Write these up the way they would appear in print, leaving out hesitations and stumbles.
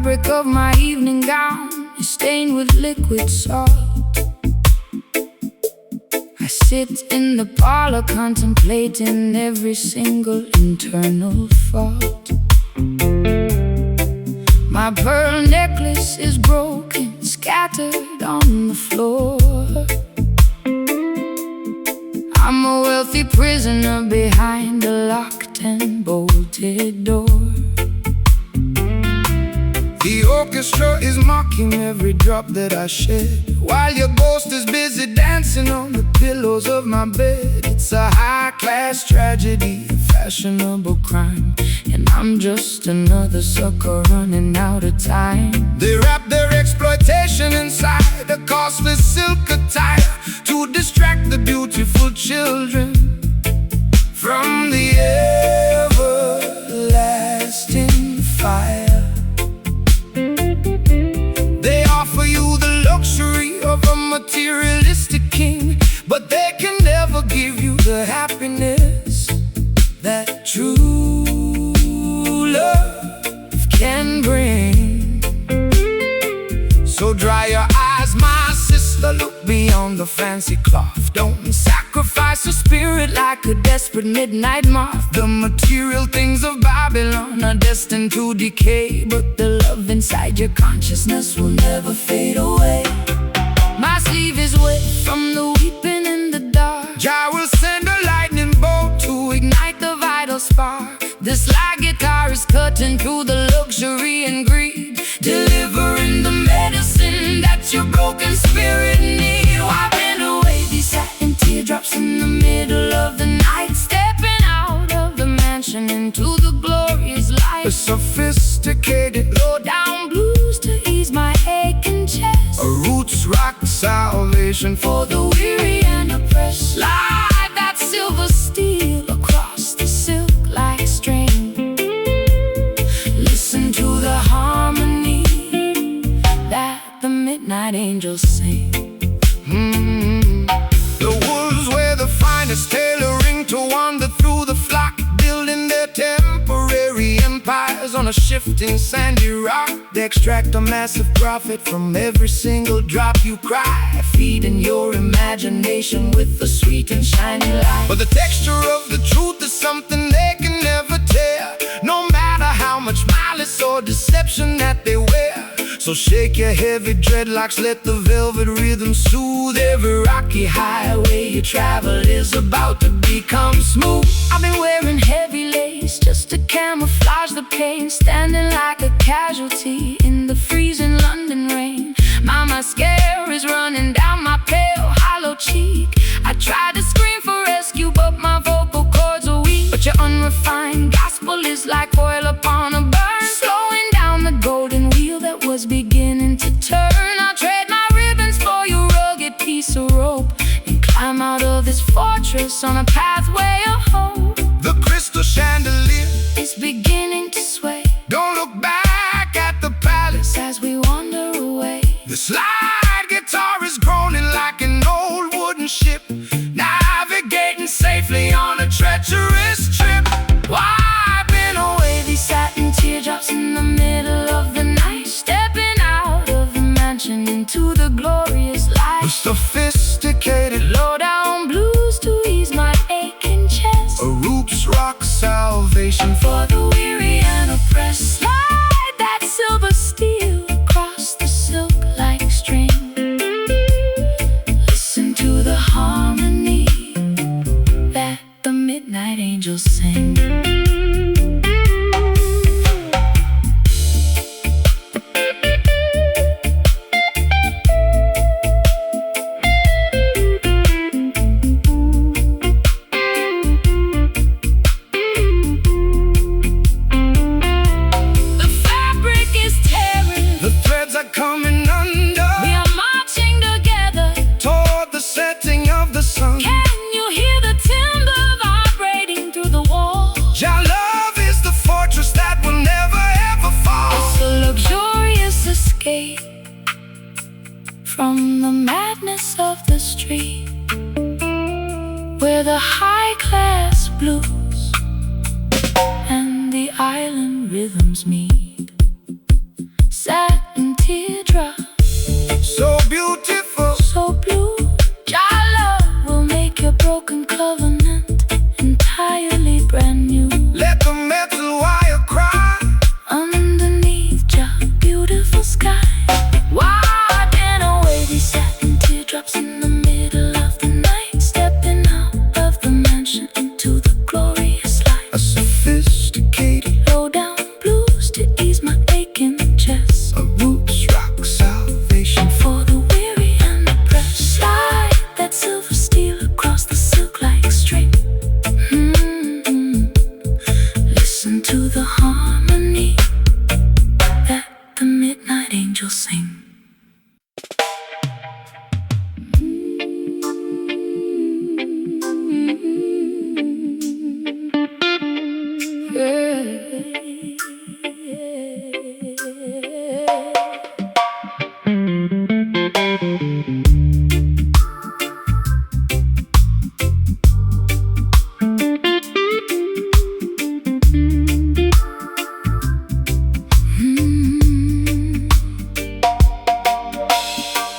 fabric of my evening gown is stained with liquid salt. I sit in the parlor contemplating every single internal fault. My pearl necklace is broken, scattered on the floor. I'm a wealthy prisoner behind a locked and bolted door. The orchestra is mocking every drop that I shed, while your ghost is busy dancing on the pillows of my bed. It's a high-class tragedy, a fashionable crime, and I'm just another sucker running out of time. They wrap their exploitation inside a costly silk attire to distract the beautiful children from the everlasting fire. They offer you the luxury of a materialistic king, but they can never give you the happiness that true love can bring. So dry your eyes, my sister, look beyond the fancy cloth. Don't sacrifice your spirit like a desperate midnight moth. The material things of Babylon are destined to decay, but the love inside your consciousness will never fade away. My sleeve is wet from the weeping in the dark. Jah will send a lightning bolt to ignite the vital spark. This slide guitar is cutting through the luxury and greed, delivering the medicine that your broken spirit needs. Wiping away these satin teardrops in the middle of the night, stepping out of the mansion into the glorious light. A sophisticated low-down blues to ease my aching chest, a roots rock salvation for the weary and oppressed. Slide that silver steel across the silk like string. Listen to the harmony that the midnight angels sing. The wolves wear the finest tailoring to wander through the flock, building their temporary empires on a shifting sandy rock. They extract a massive profit from every single drop you cry, feeding your imagination with the sweet and shiny light. But the texture of the truth is something they can never tear, no matter how much malice or deception that they wear. So shake your heavy dreadlocks, let the velvet rhythm soothe. Every rocky highway you travel is about to become smooth. I've been wearing heavy lace just to camouflage the pain, standing like a casualty in the freezing London rain. My mascara is running down my pale, hollow cheek. I tried to scream for rescue, but my vocal cords are weak. But your unrefined gospel is like oil upon a burn, slowing down the golden wheel that was beginning to turn. I'll trade my ribbons for your rugged piece of rope and climb out of this fortress on a pathway of hope. The crystal chandelier is beginning to sway. Don't look back at the palace as we wander away. The slide guitar is groaning like an old wooden ship, navigating safely on a treacherous trip. Wiping away these satin teardrops in the middle of the night, stepping out of the mansion into the glorious light. The sophisticated low-down blues to ease my aching chest, a roots rock salvation for the weary and oppressed. Slide that silver steel across the silk like string. Listen to the harmony that the midnight angels sing. Coming under, we are marching together toward the setting of the sun. Can you hear the timber vibrating through the wall? Jah love is the fortress that will never ever fall. It's a luxurious escape from the madness of the street, where the high-class blues and the island rhythms meet. harmony that the midnight angels sing.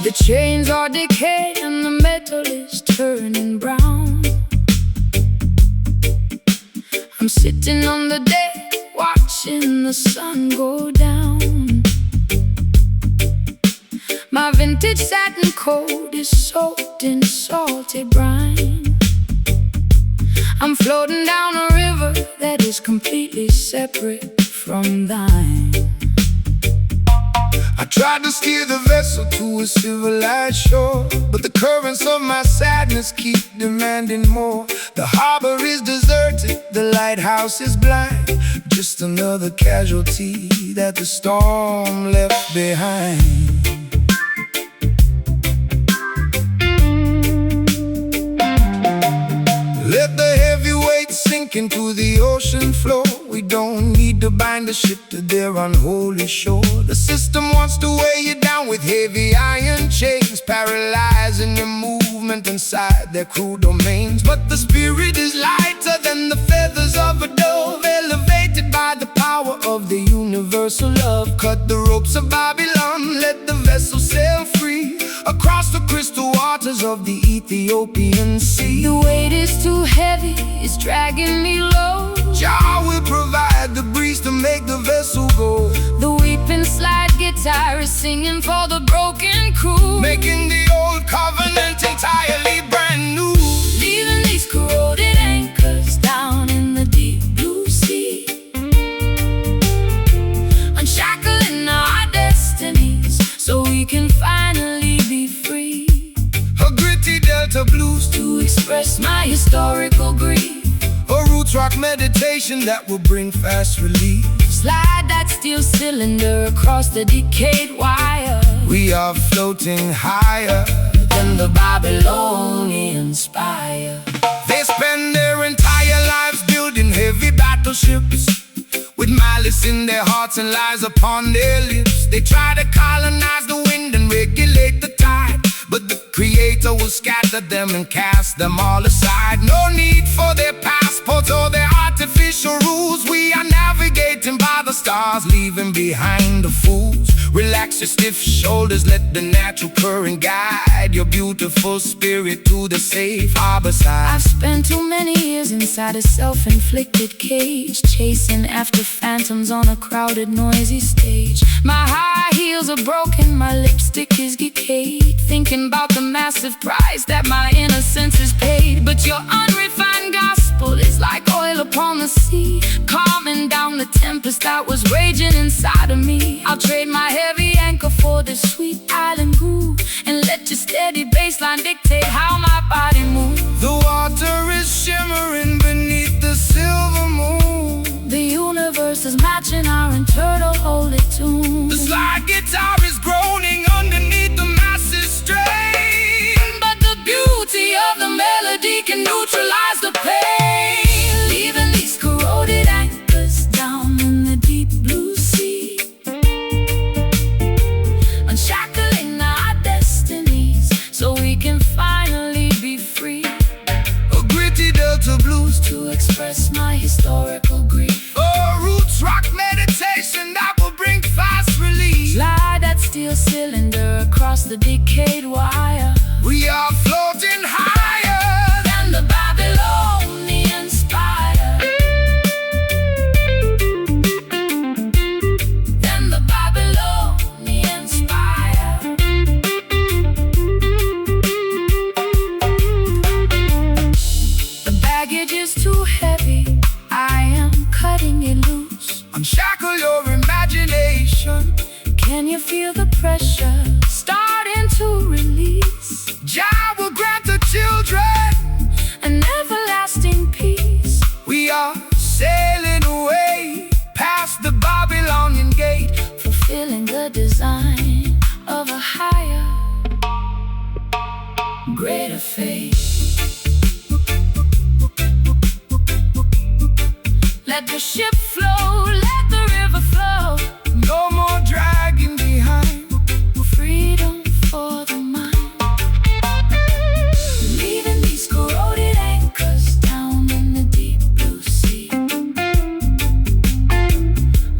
The chains are decayed and the metal is turning brown. I'm sitting on the deck, watching the sun go down. My vintage satin coat is soaked in salty brine. I'm floating down a river that is completely separate from thine. I tried to steer the vessel to a civilized shore, but the currents of my sadness keep demanding more. The harbor is deserted, the lighthouse is blind, just another casualty that the storm left behind. Let the heavy weight sink into the ocean floor. We don't need to bind the ship to their unholy shore. The system wants to weigh you down with heavy iron chains, paralyzing your movement inside their cruel domains. But the spirit is lighter than the feathers of a dove, elevated by the power of the universal love. Cut the ropes of Babylon, let the vessel sail free across the crystal waters of the Ethiopian sea. The weight is too heavy, it's dragging me low. Jah will provide the breeze to make the vessel go. The weeping slide guitar is singing for the broken crew, making the old covenant entirely brand new. Leaving these corroded anchors down in the deep blue sea, unshackling our destinies so we can finally be free. A gritty Delta blues to express my historical grief. A roots rock meditation that will bring fast relief. Slide that steel cylinder across the decayed wire. We are floating higher than the Babylonian spire. They spend their entire lives building heavy battleships, with malice in their hearts and lies upon their lips. They try to colonize the wind and regulate the tide, but the Creator will scatter them and cast them all aside. No need for their passports or their artificial rules. We are navigating by the stars, leaving behind the fools. Relax your stiff shoulders, let the natural current guide your beautiful spirit to the safe harbor side. I've spent too many years inside a self-inflicted cage, chasing after phantoms on a crowded, noisy stage. My high heels are broken, my lipstick is decayed, thinking about the massive price that my innocence has paid. But your unrefined gospel is like oil upon the sea, calming down the tempest that was raging inside of me. I'll trade my heavy anchor for this sweet island groove, and let your steady bassline dictate how my body moves. The water is shimmering beneath the silver moon. The universe is matching our internal holy tune. The slide guitar is groaning underneath the massive strain, but the beauty of the melody can neutralize the pain. Leaving these corroded anchors down in the deep blue sea, unshackling our destinies so we can finally be free. A gritty Delta blues to express my historical grief. A roots rock meditation that will bring fast relief. Slide that steel cylinder across the decayed wire. We are floating higher than the Babylonian spire, than the Babylonian spire. The baggage is too heavy, I am cutting it loose. Unshackle your imagination. Can you feel the pressure starting to release? Jah will grant the children an everlasting peace. We are sailing away past greater faith. Let the ship flow, let the river flow. No more dragging behind. Freedom for the mind. Leaving these corroded anchors down in the deep blue sea.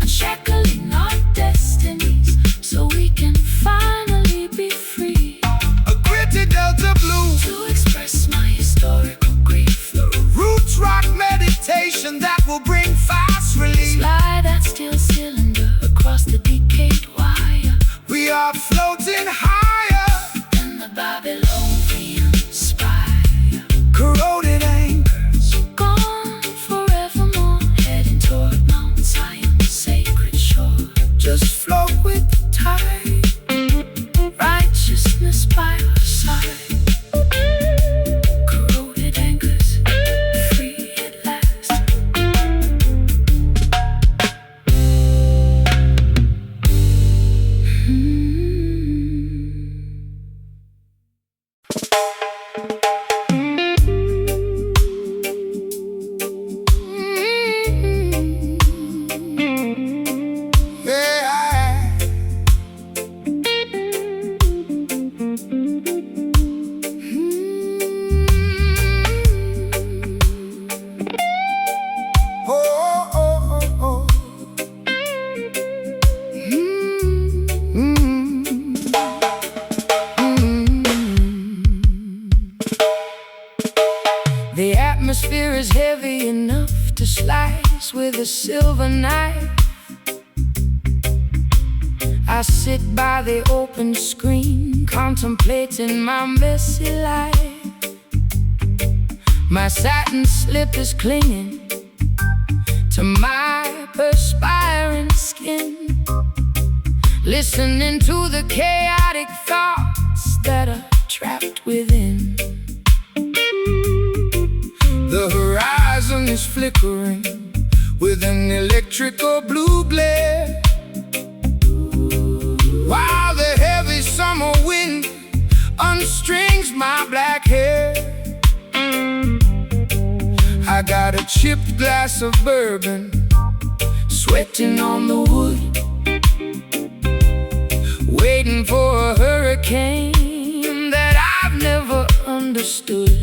Unshackling our destinies so we can finally be free. A gritty delta blue to express my historical grief. The roots rock meditation that will bring fast relief. Slide that steel cylinder across the decayed wire. We are floating higher than the Babylonian spire. Corroded anchors gone forevermore, heading toward Mount Zion's sacred shore. Just float with the tide, righteousness by our side. Corroded anchors, free at last. The atmosphere is heavy enough to slice with a silver knife. I sit by the open screen, contemplating my messy life. My satin slip is clinging to my perspiring skin, listening to the chaotic thoughts that are trapped within. The horizon is flickering with an electrical blue glare, while the heavy summer wind unstrings my black hair. I got a chipped glass of bourbon sweating on the wood, waiting for a hurricane that I've never understood.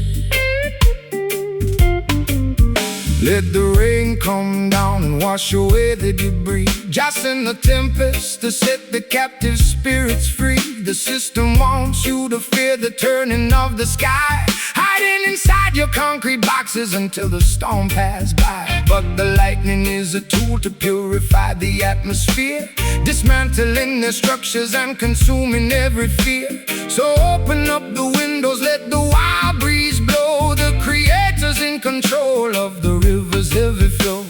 Let the rain come down and wash away the debris. Just send the tempest to set the captive spirits free. The system wants you to fear the turning of the sky, hiding inside your concrete boxes until the storm passes by. But the lightning is a tool to purify the atmosphere, dismantling their structures and consuming every fear. So open up the windows, let the wild breeze blow. The creator's in control of the river's heavy flow.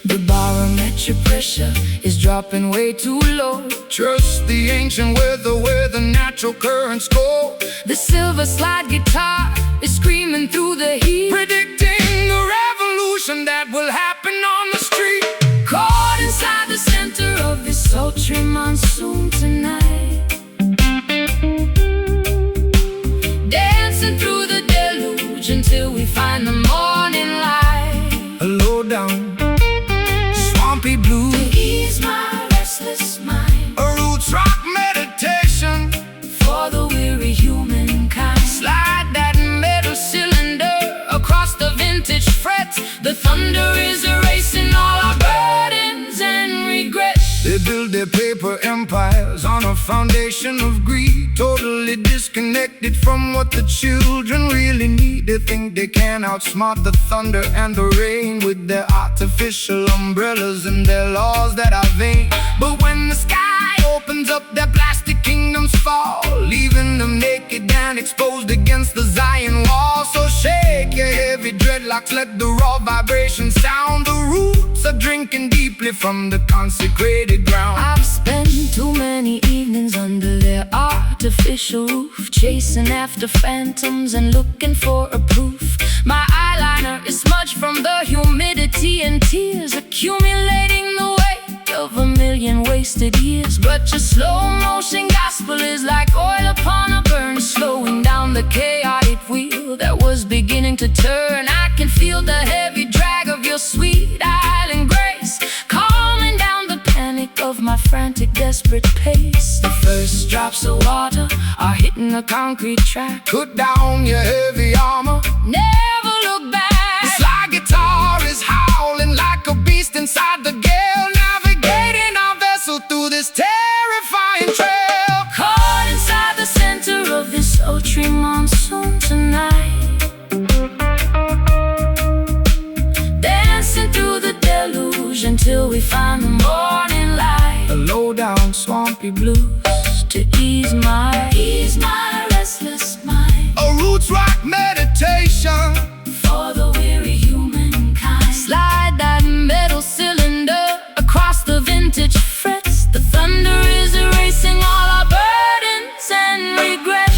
The barometric pressure is dropping way too low. Trust the ancient weather where the natural currents go. The silver slide guitar is screaming through the heat, predicting the revolution that will happen on the street. Caught inside the center of this sultry monsoon tonight, dancing through the deluge until we find the morning light. A low down, swampy blue to ease my restless mind. A roots rock meditation for the weary humankind. Slide that metal cylinder across the vintage fret. The thunder is erasing all our burdens and regrets. They build their paper empires on a foundation of greed, totally disconnected from what the children really need. They think they can outsmart the thunder and the rain with their artificial umbrellas and their laws that are vain. But when the sky opens up, their plastic kingdoms fall, leaving them naked and exposed against the Zion wall. So shake your heavy dreadlocks, let the raw vibration sound. The roots are drinking deeply from the consecrated ground. I've spent too many evenings under their artificial roof, chasing after phantoms and looking for a proof. My eyeliner is smudged from the humidity and tears, accumulating the weight of a million wasted years. But your slow motion gospel is like oil upon a burn, slowing down the chaotic wheel that was beginning to turn. I can feel the heavy drag of your sweet island grace, calming down the panic of my frantic, desperate pace. The first drops of water are hitting the concrete track. Put down your heavy armor, never look back. the slide guitar is howling like a beast inside the gale, navigating our vessel through this terrifying trail. Caught inside the center of this sultry monsoon tonight, dancing through the deluge until we find the morning light. A low down swampy blues To ease my restless mind, a roots rock meditation for the weary humankind. Slide that metal cylinder across the vintage frets. The thunder is erasing all our burdens and regrets.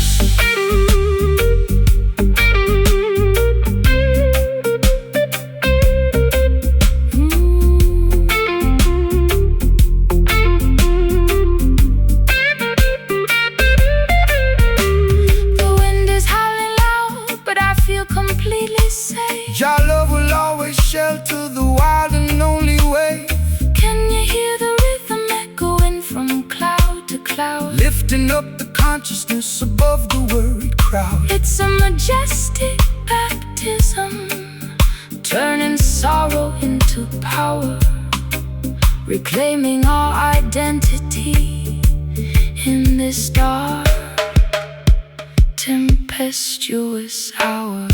Completely safe. Your love will always shelter the wild and lonely way. Can you hear the rhythm echoing from cloud to cloud, Lifting up the consciousness above the worried crowd. It's a majestic baptism, turning sorrow into power, reclaiming our identity in this dark, tempestuous hour.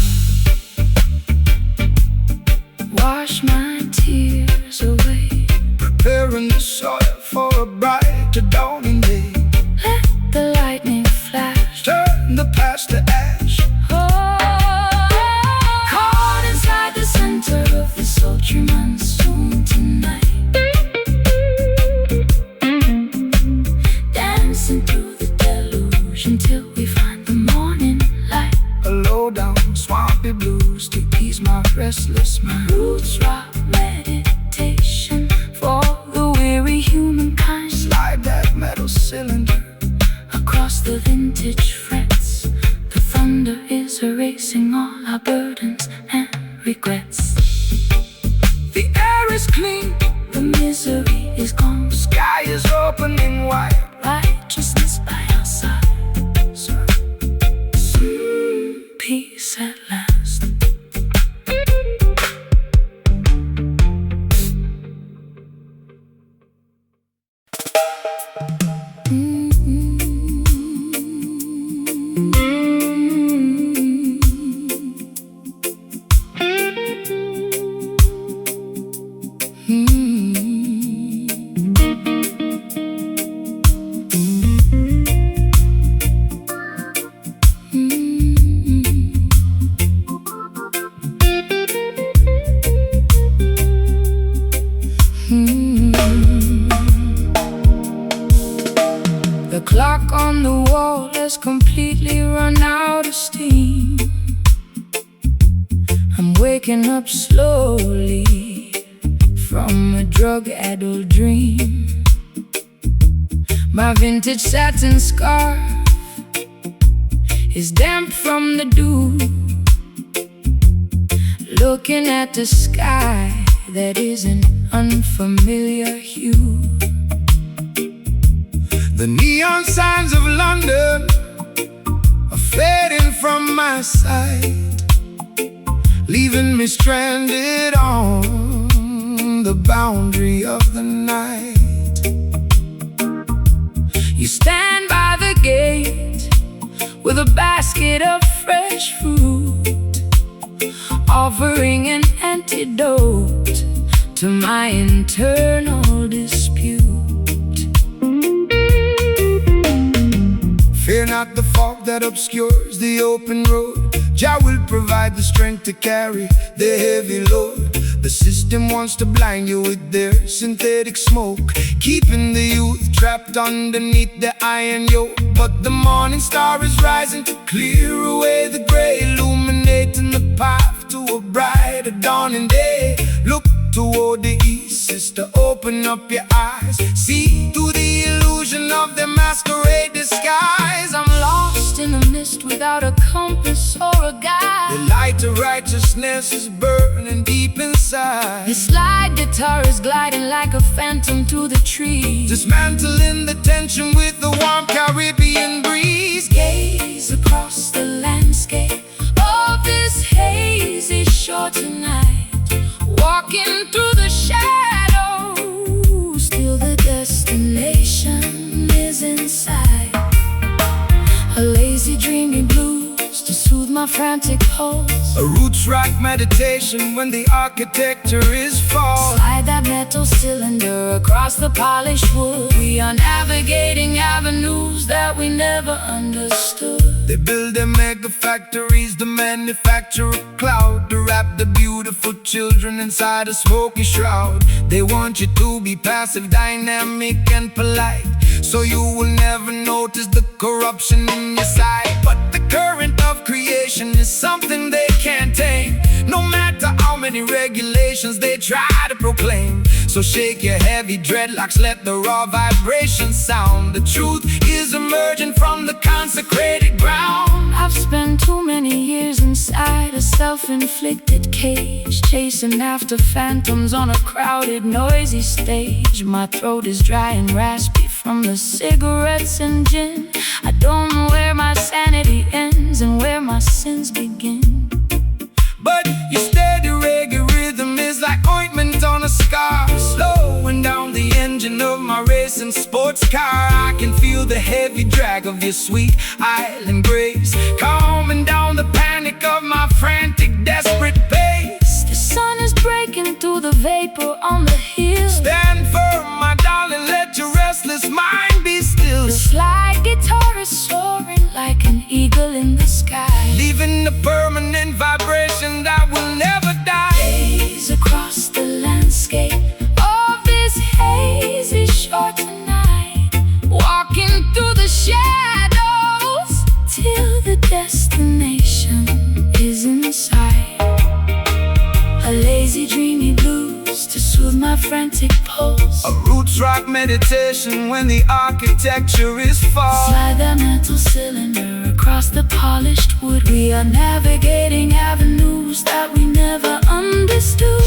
Wash my tears away, preparing the soil for a brighter dawning day. Let the lightning flash, Turn the past to ash. Caught inside the center of the sultry monsoon tonight, dancing through the deluge until we find the morning light. A low down swampy blues to ease my restless mind. Roots rock meditation for the weary humankind. Slide that metal cylinder Across the vintage frets, the thunder is erasing all our burdens and regrets. The air is clean, The misery is gone, sky is opening wide. righteousness by our side. Peace at last. The clock on the wall has completely run out of steam. I'm waking up slowly from a drug-addled dream. My vintage satin scarf is damp from the dew, looking at the sky that is an unfamiliar hue. The neon signs of London are fading from my sight, leaving me stranded on the boundary of the night. You stand by the gate with a basket of fresh fruit, offering an antidote to my internal dispute. Fear not the fog that obscures the open road. Jah will provide the strength to carry the heavy load. The system wants to blind you with their synthetic smoke, keeping the youth trapped underneath the iron yoke. But the morning star is rising to clear away the gray, illuminating the path to a brighter dawning day. Look toward the east, sister, open up your eyes. See through the illusion of their masquerade disguise. I'm lost in the lost without a compass or a guide. The light of righteousness is burning deep inside. The slide guitar is gliding like a phantom to the trees, dismantling the tension with the warm Caribbean breeze. Gaze across the landscape of this hazy shore tonight, walking through the shadows till the destination is inside. A lazy dreamy blues to soothe my frantic pulse, a roots rock meditation when the architecture is false. Slide that metal cylinder across the polished wood. We are navigating avenues that we never understood. They build their mega factories to manufacture a cloud, to wrap the beautiful children inside a smoky shroud. They want you to be passive, dynamic and polite, so you will never notice the corruption in your sight. But the current of creation is something they can't tame, no matter how many regulations they try to proclaim. So shake your heavy dreadlocks, let the raw vibrations sound. The truth is emerging from the consecrated ground. I've spent too many years inside a self-inflicted cage, chasing after phantoms on a crowded, noisy stage. My throat is dry and raspy from the cigarettes and gin. I don't know where my sanity ends and where my sins begin. But your steady reggae rhythm is like ointment on a scar, slowing down the engine of my racing sports car. I can feel the heavy drag of your sweet island grace, calming down the panic of my frantic, desperate pace. The sun is breaking through the vapor on the hill. Stand firm, my darling, let your restless mind be still. The slide guitar is soaring like an eagle in the sky, leaving a permanent vibration that will never die. Gaze across the landscape of this hazy shore tonight, walking through the shadows till the destination is inside. A lazy dreamy blues to soothe my frantic pulse, a roots rock meditation when the architecture is false. Slide that metal cylinder across the polished wood. We are navigating avenues that we never understood.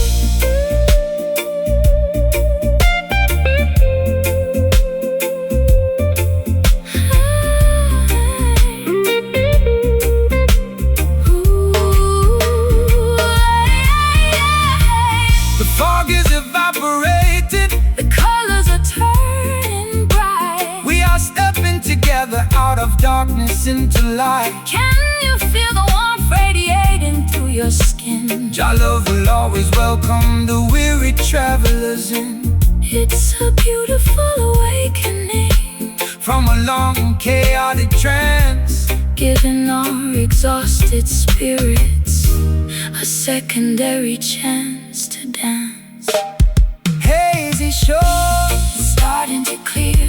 The fog is evaporated, the colors are turning bright. we are stepping together out of darkness into light. Can you feel the warmth radiating through your skin? Jah love will always welcome the weary travelers in. It's a beautiful awakening From a long chaotic trance, giving our exhausted spirits a secondary chance to dance. hazy shores Starting to clear,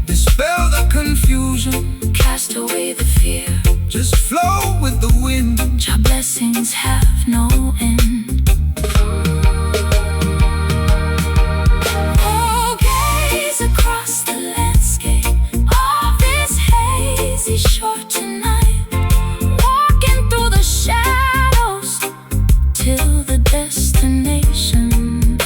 dispel the confusion, cast away the fear. just flow with the wind. Your blessings have no end. Oh, gaze across the landscape of this hazy shore tonight, walking through the shadows till the destination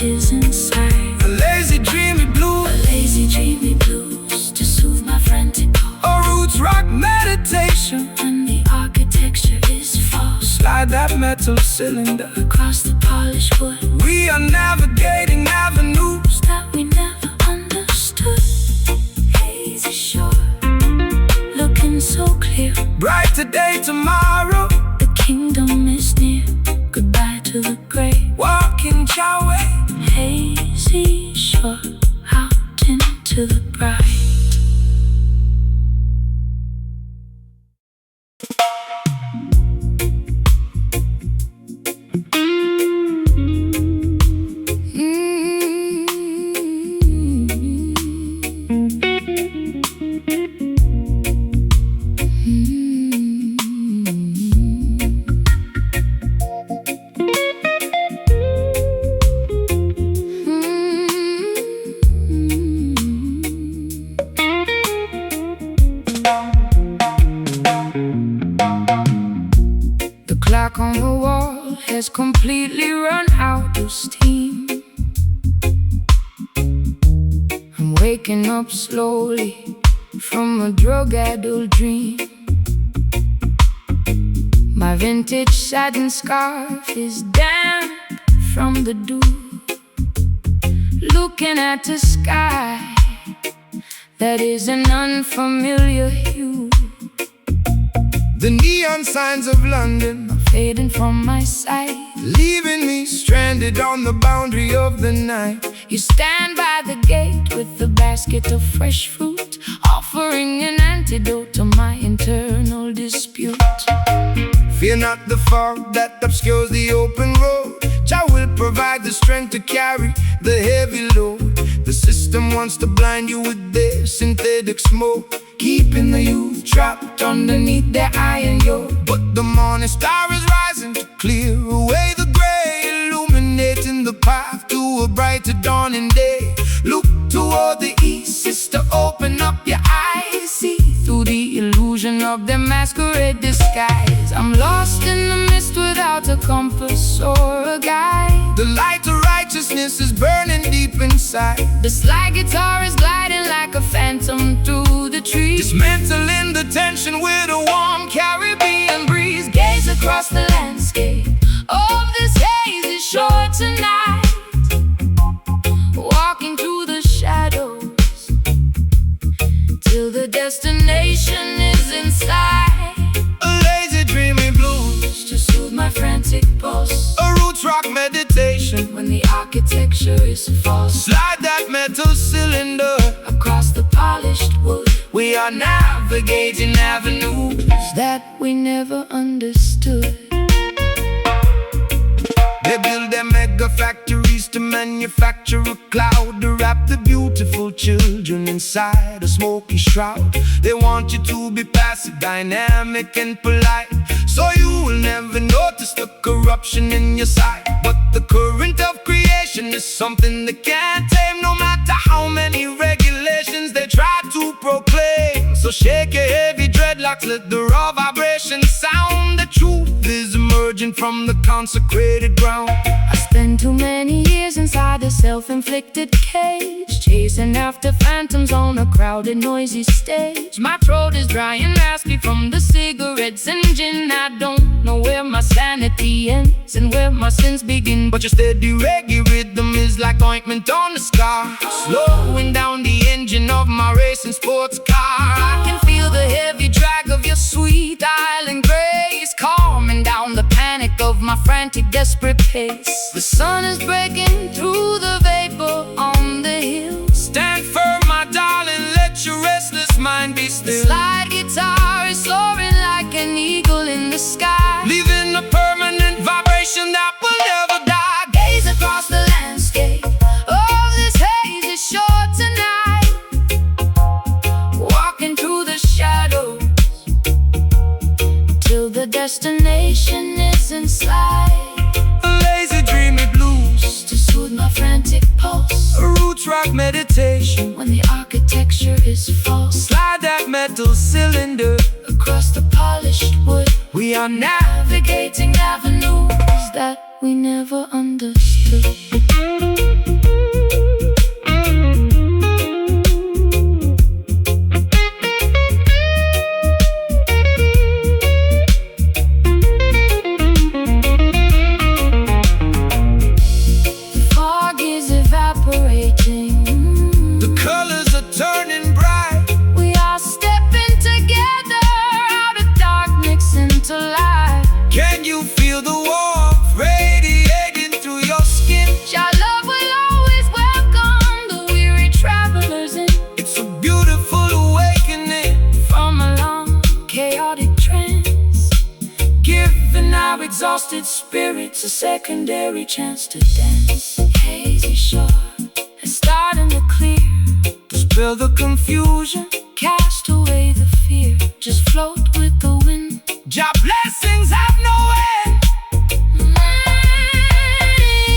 is inside. A lazy dreamy blue, A lazy dreamy blues to soothe my frantic pulse. a roots rock meditation. When the architecture is false, Slide that metal cylinder, across the polished wood we are navigating avenues. that we never understood. Hazy shore, looking so clear. Bright today, tomorrow, The kingdom is near. Goodbye to the gray. walking your way. Hazy shore, out into the bright. waking up slowly from a drug-addled dream. My vintage satin scarf is damp from the dew. Looking at the sky that is an unfamiliar hue. The neon signs of London are fading from my sight, leaving me stranded on the boundary of the night. You stand by the gate with a basket of fresh fruit, offering an antidote to my internal dispute. Fear not the fog that obscures the open road. Jah will provide the strength to carry the heavy load. The system wants to blind you with their synthetic smoke, keeping the youth trapped underneath their iron yoke. But the morning star is rising to clear away the gray, illuminating the path to a brighter dawning day. Look toward the east, sister, open up your eyes. See through the illusion of their masquerade disguise. I'm lost in the mist without a compass or a guide. The light of righteousness is burning deep inside. The slide guitar is gliding like a phantom through the trees, dismantling the tension with a warm Caribbean breeze. Gaze across the landscape of this hazy shore tonight, walking through the shadows till the destination is in sight. A lazy dreamy blues to soothe my frantic pulse. A roots rock meditation when the architecture is false. Slide that metal cylinder across the polished wood. We are navigating avenues that we never understood. They build their mega factories to manufacture a cloud, to wrap the beautiful children inside a smoky shroud. They want you to be passive, dynamic and polite, so you will never notice the corruption in your sight. But the current of creation is something they can't tame, no matter how many regulations they try to proclaim. So shake your heavy dreadlocks, let the raw vibration sound. The truth is emerging from the consecrated ground. I spent too many years inside a self-inflicted cage, chasing after phantoms on a crowded, noisy stage. My throat is dry and raspy from the cigarettes and gin. I don't know where my sanity ends and where my sins begin. But your steady reggae rhythm is like ointment on the scar, slowing down the engine of my racing sports car. I can feel the heavy drag of your sweet island grace, calming down the panic of my frantic, desperate pace. The sun is breaking through the vapor on the hill. Stand firm, my darling, let your restless mind be still. The slide guitar is soaring like an eagle in the sky, leaving a permanent vibration that will never die. Gaze across the landscape of this hazy shore tonight, walking through the shadows till the destination is in sight. A lazy dreamy blues to soothe my frantic pulse. A roots rock meditation when the architecture is false. Slide that metal cylinder across the polished wood. We are navigating avenues that we never understood. Can you feel the warmth radiating through your skin? Your love will always welcome the weary travelers in. It's a beautiful awakening from a long, chaotic trance, giving our exhausted spirits a secondary chance to dance. Hazy shore is starting to clear, dispel the confusion, cast away the fear, just float with the wind. Your blessings have no end.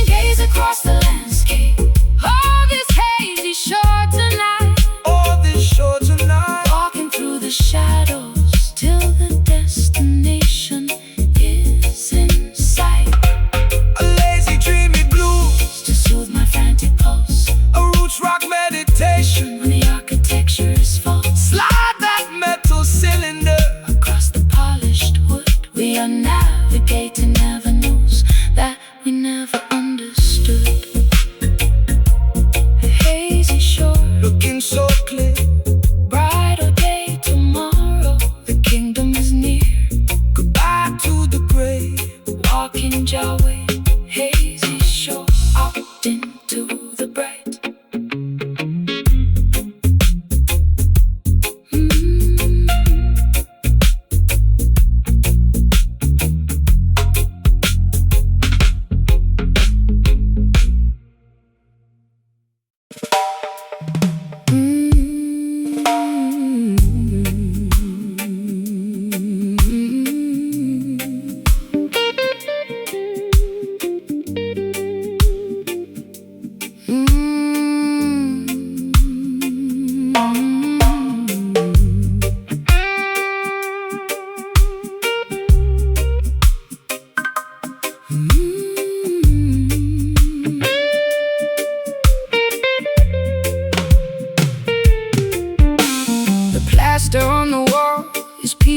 Gaze across the landscape of this hazy shore tonight, walking through the shadows till the destination is in sight. A lazy dreamy blues to soothe my frantic pulse. A roots rock meditation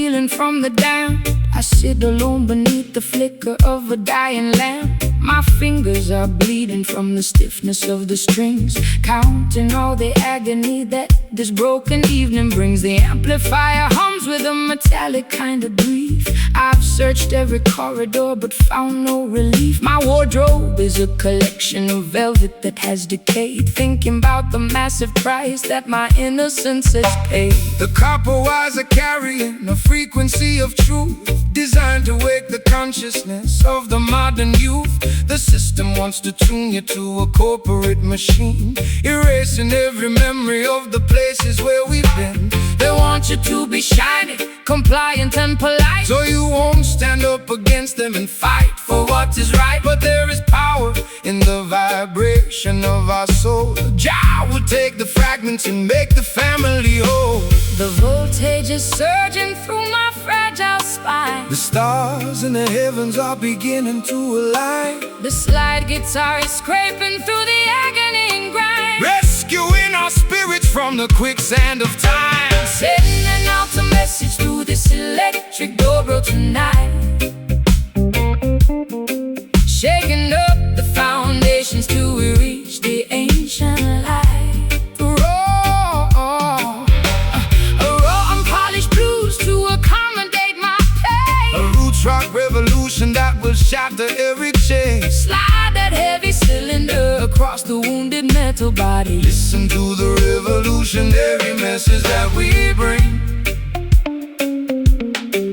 stealing from the damned. I sit alone beneath the flicker of a dying lamp. My fingers are bleeding from the stiffness of the strings, counting all the agony that this broken evening brings. The amplifier hums with a metallic kind of grief. I've searched every corridor but found no relief. My wardrobe is a collection of velvet that has decayed, thinking about the massive price that my innocence has paid. The copper wires are carrying a frequency of truth, designed to wake the consciousness of the modern youth. The system wants to tune you to a corporate machine, erasing every memory of the places where we've been. They want you to be shiny, compliant and polite, so you won't stand up against them and fight for what is right. But there is power in the vibration of our soul. Jah will take the fragments and make the family whole. The voltage is surging through my fragile spine. The stars in the heavens are beginning to align. The slide guitar is scraping through the agony and grind, rescuing our spirits from the quicksand of time. Sending out a message through this electric dobro tonight, shaking up the foundations till we reach the ancient light. A raw unpolished blues to accommodate my pain. A roots rock revolution that will shatter every chain. Slide that heavy cylinder across the wounded metal body. Listen to the revolutionary message that we bring.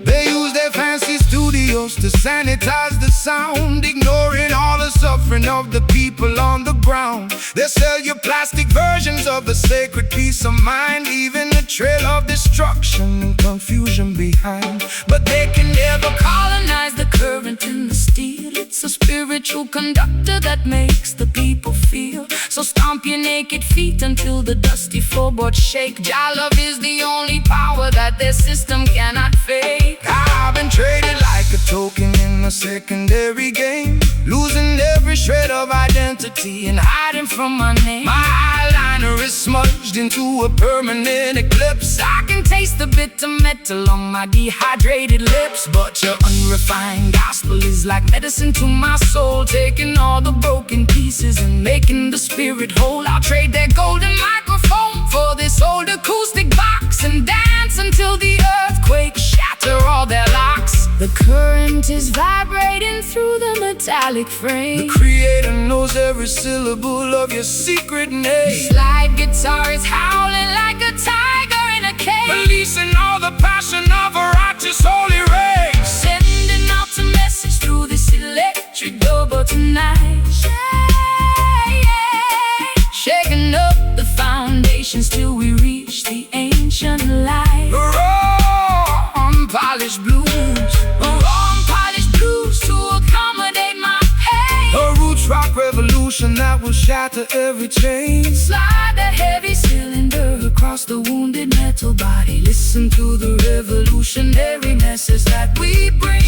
They use their fancy studios to sanitize the sound, ignoring all the suffering of the people on the ground. They sell you plastic versions of the sacred peace of mind, leaving a trail of destruction and confusion behind. But they can never colonize the current in the steel. It's a spiritual conductor that makes the people feel. So stomp your naked feet until the dusty floorboards shake. Jah love is the only power that their system cannot fake. I've been traded like a token in a secondary game, losing every shred of identity and hiding from my name. My eyeliner is smudged into a permanent eclipse. I can taste the bitter metal on my dehydrated lips. But your unrefined gospel is like medicine to my soul, taking all the broken pieces and making the spirit whole. I'll trade that golden microphone for this old acoustic box and dance until the earthquake shatter all their locks. The current is vibrating through the metallic frame. The creator knows every syllable of your secret name. The slide guitar is howling like a tiger in a cage, releasing all the passion of a righteous holy rage. Sending out a message through this electric dobro tonight, shaking up the foundations till we reach the ancient light. Raw unpolished blues, raw unpolished blues to accommodate my pain. A roots rock revolution that will shatter every chain. Slide that heavy cylinder across the wounded metal body. Listen to the revolutionary message that we bring.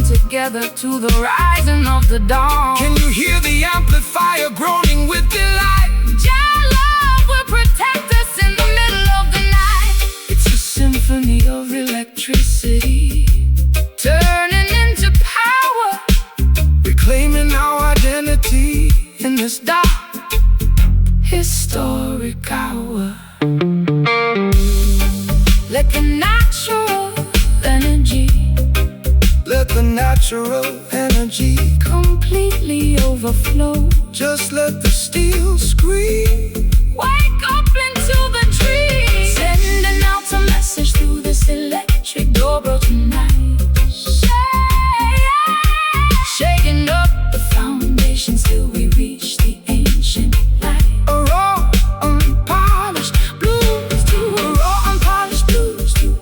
Together to the rising of the dawn. Can you hear the amplifier groaning with delight? Jah love will protect us in the middle of the night. It's a symphony of electricity, turning into power, reclaiming our identity in this dark, historic hour. Let the natural energy, let the natural energy completely overflow. Just let the steel scream. Wake up into the trees, sending out a message through this electric dobro tonight, shaking up the foundations till we reach the ancient light. A raw unpolished blues to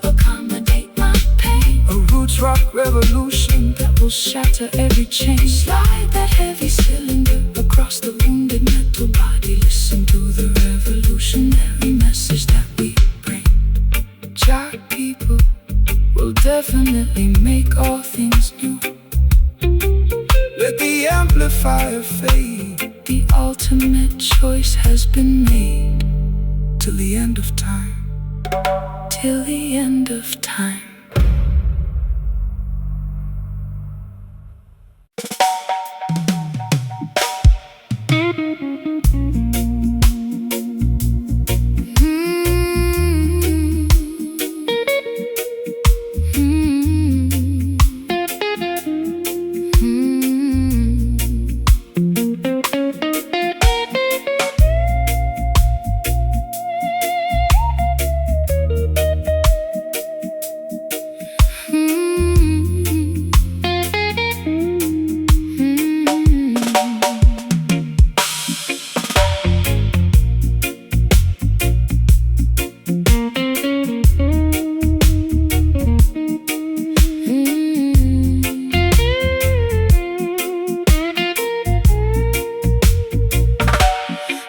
accommodate my pain. A roots rock revolution that will shatter every chain. Slide that heavy cylinder across the wounded metal body. Listen to the revolution fire fade. The ultimate choice has been made. Till the end of time. Till the end of time.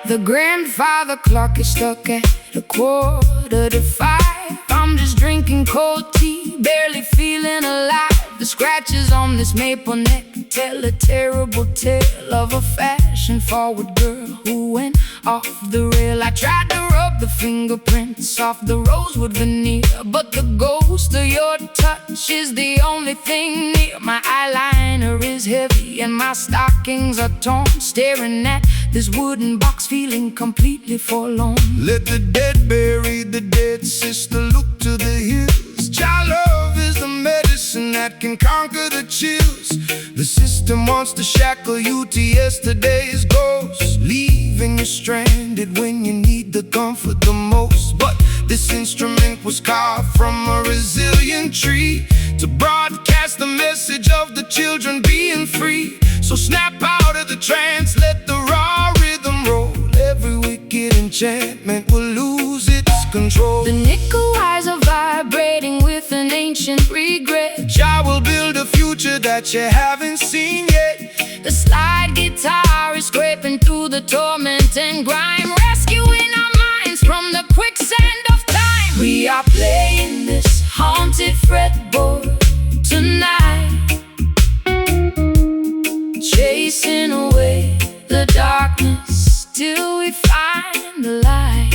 The grandfather clock is stuck at 4:45. I'm just drinking cold tea, barely feeling alive. The scratches on this maple neck tell a terrible tale of a fashion-forward girl who went off the rail. I tried to rub the fingerprints off the rosewood veneer, but the ghost of your touch is the only thing near. My eyeliner is heavy and my stockings are torn, staring at this wooden box, feeling completely forlorn. Let the dead bury the dead, sister, look to the hills. Child love is the medicine that can conquer the chills. The system wants to shackle you to yesterday's ghost, leaving you stranded when you need the comfort the most. But this instrument was carved from a resilient tree to broadcast the message of the children being free. So snap out of the trance, let the raw rhythm roll. Every wicked enchantment will lose its control. The nickel wires are vibrating with an ancient regret. Jah will build a future that you haven't seen yet. The slide guitar is scraping through the torment and grime, rescuing our minds from the quicksand of time. We are playing this haunted fretboard tonight, chasing away the darkness till we find the light.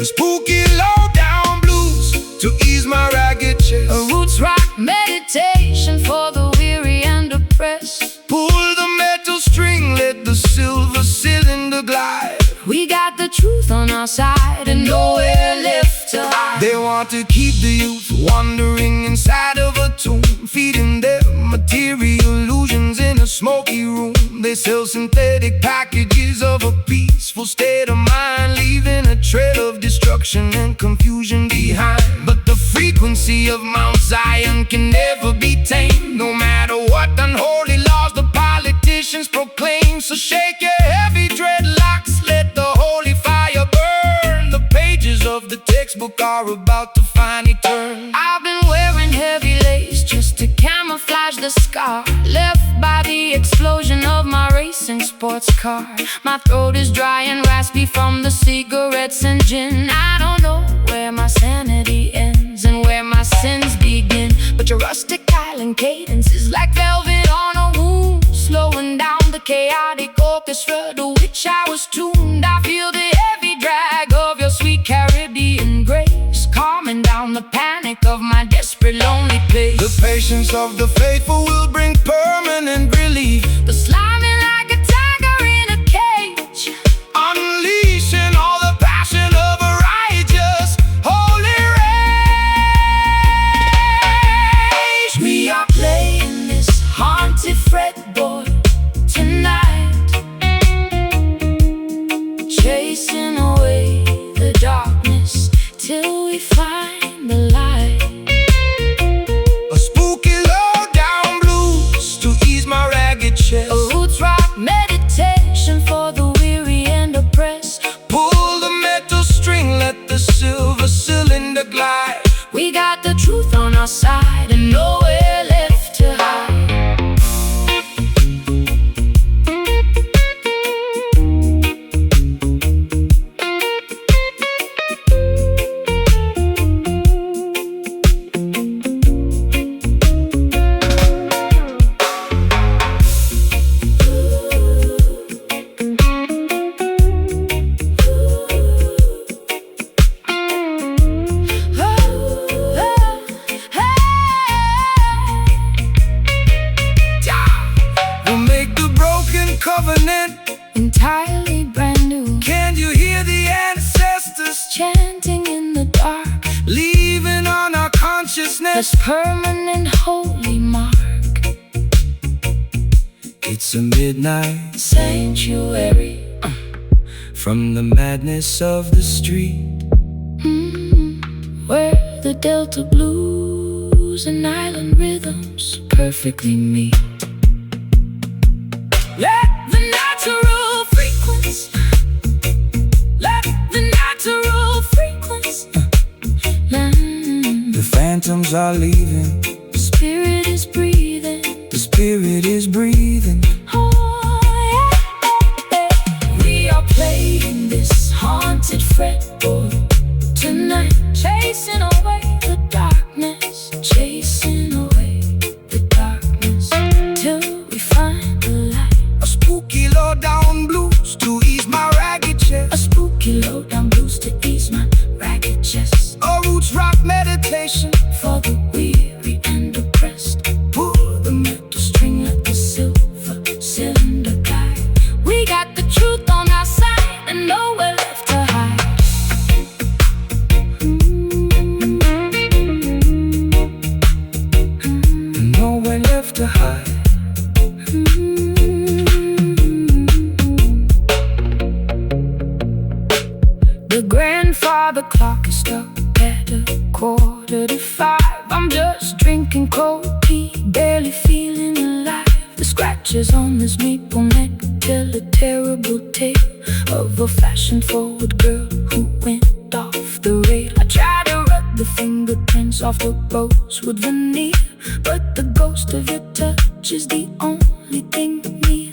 A spooky low-down blues to ease my ragged chest. A roots rock meditation for the weary and oppressed. Pull the metal string, let the silver cylinder glide. We got the truth on our side and nowhere left to hide. They want to keep the youth wandering inside of a tomb, feeding them material illusions in a smoky room. They sell synthetic packages of a peaceful state of mind, leaving a trail of destruction and confusion behind. But the frequency of Mount Zion can never be tamed, no matter what unholy laws the politicians proclaim. So shake your heavy dreadlocks, let the holy fire burn. The pages of the textbook are about to finally turn. I've been wearing heavy lace just to camouflage the scar left by the explosion of my racing sports car. My throat is dry and raspy from the cigarettes and gin. I don't know where my sanity ends and where my sins begin, but your rustic island cadence is like velvet on a wound, slowing down the chaotic orchestra to which I was tuned. I feel the heavy drag of your sweet Caribbean grace, calming down the panic of my desperate lonely pace. The patience of the faithful will bring permanent relief. The sliming like a tiger in a cage, Unleashing all the passion of a righteous, holy rage. we are playing this haunted fretboard tonight, chasing away the darkness till we find the light. A spooky low-down blues to ease my ragged chest. A roots rock meditation for the weary and oppressed. Pull the metal string, let the silver cylinder glide. We got the truth on our side and nowhere left to hide. this permanent holy mark. It's a midnight sanctuary from the madness of the street, where the Delta blues and island rhythms perfectly meet. Let the natural frequency, let the natural frequency. The phantoms are leaving, The spirit is breathing. the spirit is breathing. Oh, yeah. We are playing this haunted fretboard tonight, chasing away the darkness, chasing away the darkness, till we find the light. A spooky low-down blues to ease my ragged A chest. spooky low-down blues to ease my ragged chest. A roots rock meditation For the weary and oppressed, pull the metal string like the silver cylinder guide. We got the truth on our side and nowhere left to hide. and nowhere left to hide. The grandfather clock is stuck at 4:45. I'm just drinking cold tea, barely feeling alive. The scratches on this maple neck tell a terrible tale of a fashion-forward girl who went off the rail. I try to rub the fingerprints off the rosewood veneer, but the ghost of your touch is the only thing near.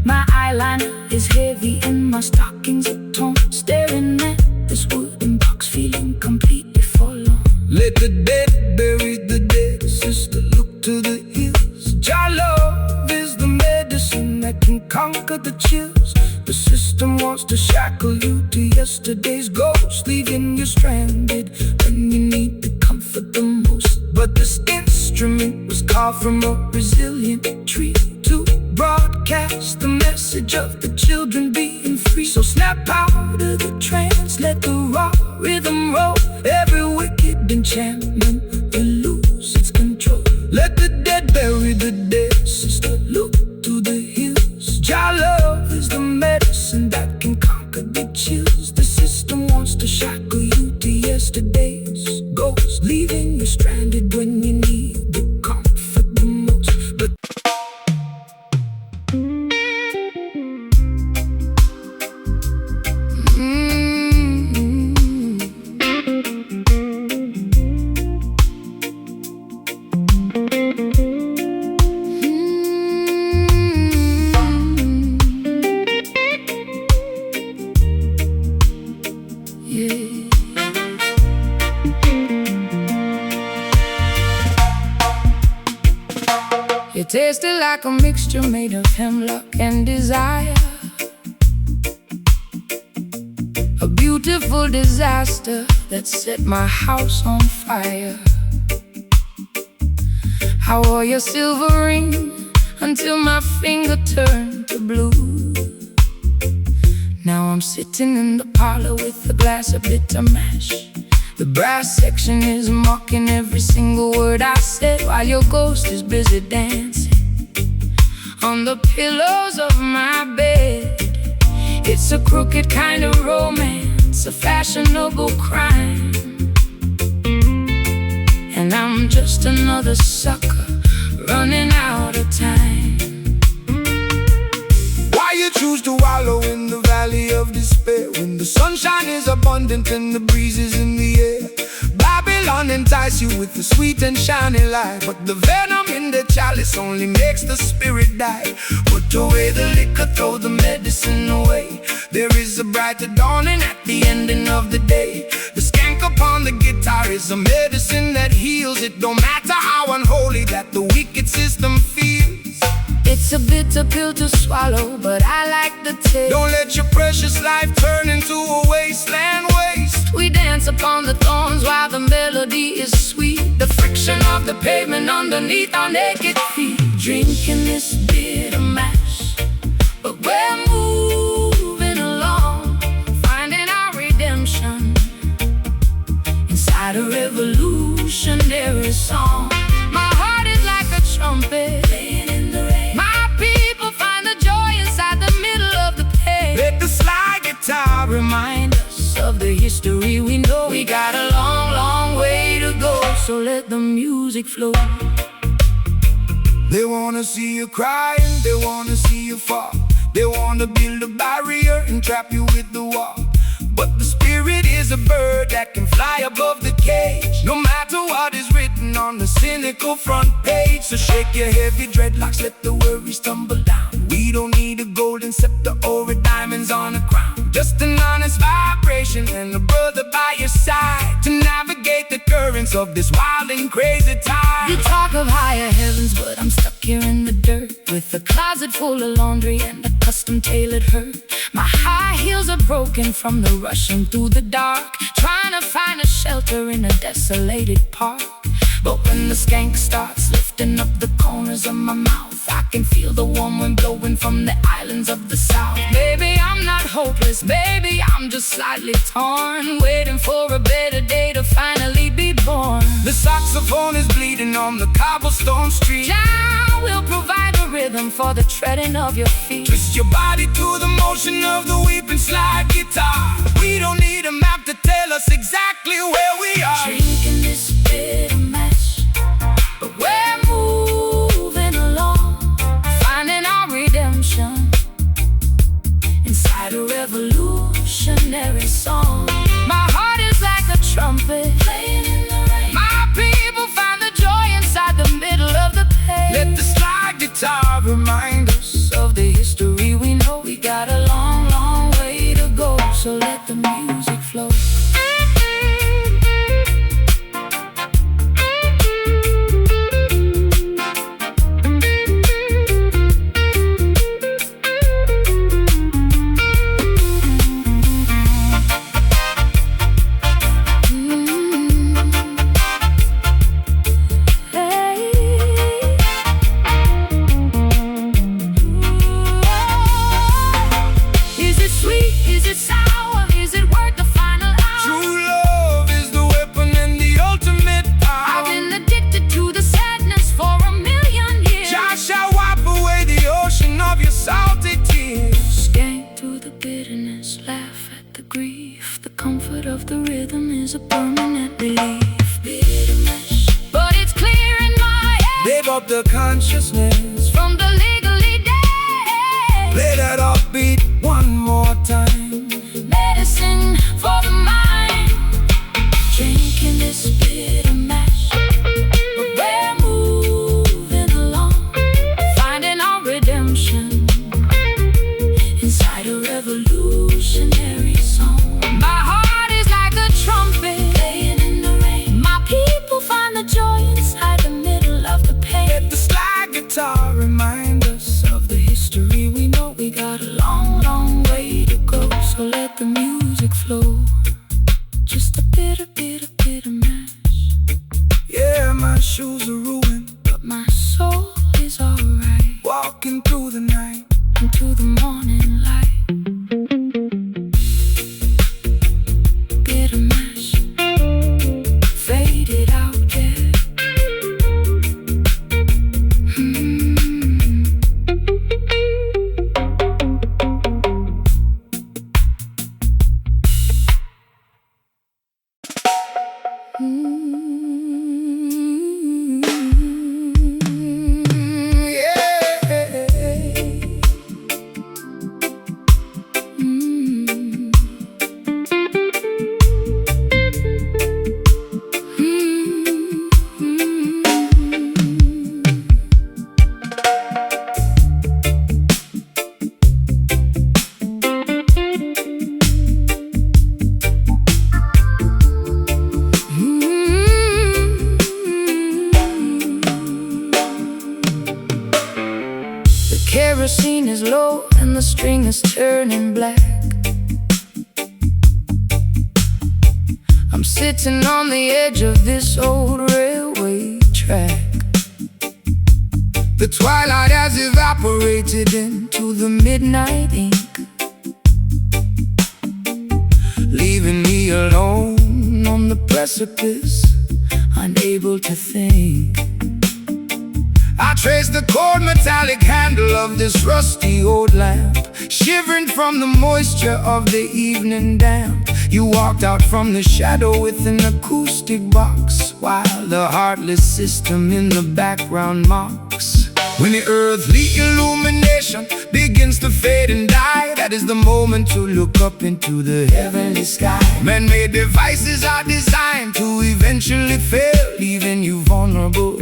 My eyeliner is heavy and my stockings are torn, staring at this wooden box, feeling completely forlorn. Let the dead bury the dead, sister, look to the hills. Your love is the medicine that can conquer the chills. The system wants to shackle you to yesterday's ghost, leaving you stranded when you need the comfort the most. But this instrument was carved from a resilient tree to broadcast the message of the children being free. So snap out of the trance, let the raw rhythm roll. Every wicked enchantment will lose its control. Let the dead bury the dead, sister, look to the hills. Your love is the medicine that can conquer the chills. The system wants to shackle you to yesterday's ghost, leaving you stranded when you need the comfort the most. But it tasted like a mixture made of hemlock and desire, a beautiful disaster that set my house on fire. I wore your silver ring until my finger turned to blue. Now I'm sitting in the parlor with a glass of bitter mash. The brass section is mocking every single word I said, while your ghost is busy dancing on the pillows of my bed. It's a crooked kind of romance, a fashionable crime, and I'm just another sucker running out of time. why you choose to wallow in the valley of despair when the sunshine is abundant and the breeze is in the air? Babylon entice you with the sweet and shiny light, but the venom in the chalice only makes the spirit die. Put away the liquor, throw the medicine away. There is a brighter dawning at the ending of the day. The skank upon the guitar is a medicine that heals. It don't matter how unholy that the wicked system feels. It's a bitter pill to swallow, but I like the taste. Don't let your precious life turn into a wasteland waste. We dance upon the thorns while the melody is sweet. The friction of the pavement underneath our naked feet. Drinking this bitter mash, but we're moving along, finding our redemption inside a revolutionary song. history we know. We got a long, long way to go, so let the music flow. They wanna see you crying, they wanna see you fall. They wanna build a barrier and trap you with the wall. But the spirit is a bird that can fly above the cage, no matter what is written on the cynical front page. So shake your heavy dreadlocks, let the worries tumble down. We don't need a golden scepter or a diamonds on a crown, just an honest vibration and a brother by your side to navigate the currents of this wild and crazy time. You talk of higher heavens, but I'm stuck here in the dirt, with a closet full of laundry and a custom-tailored hurt. My high heels are broken from the rushing through the dark, trying to find a shelter in a desolated park. But when the skank starts lifting up the corners of my mouth, I can feel the warm wind blowing from the islands of the south. Baby, I'm not hopeless, baby, I'm just slightly torn, waiting for a better day to finally be born. The saxophone is bleeding on the cobblestone street. Jah will provide a rhythm for the treading of your feet. Twist your body to the motion of the weeping slide guitar. We don't need a map to tell us exactly where we are. Drinking this bitter mash, but we're moving along, finding our redemption inside a revolutionary song. My heart is like a trumpet playing in the rain. My people find the joy inside the middle of the pain. Let the slide guitar remind us Of the history we know. We got a long, long way to go, so let the music flow. Of the rhythm is a permanent relief. But it's clear in my head. Big up the consciousness From the legally dead. Play that upbeat one more time. Medicine for the mind. Drinking this bitter mash, but we're moving along, finding our redemption inside a revolutionary song. My heart is like a trumpet playing in the rain. My people find the joy inside the middle of the pain. Let the slide guitar remind us of the history we know. We got a long, long way to go, so let the music flow. Just a bitter, bitter, bitter mash. Yeah, my shoes are ruined, but my soul is alright. Walking through the night into the morning light. Bitter mash, faded out, yeah. Kerosene is low and the string is turning black. I'm sitting on the edge of this old railway track. The twilight has evaporated into the midnight ink, leaving me alone on the precipice, unable to think. I trace the cold metallic handle of this rusty old lamp, shivering from the moisture of the evening damp. You walked out from the shadow with an acoustic box, while the heartless system in the background mocks. When the earthly illumination begins to fade and die, that is the moment to look up into the heavenly sky. Man-made devices are designed to eventually fail, leaving you vulnerable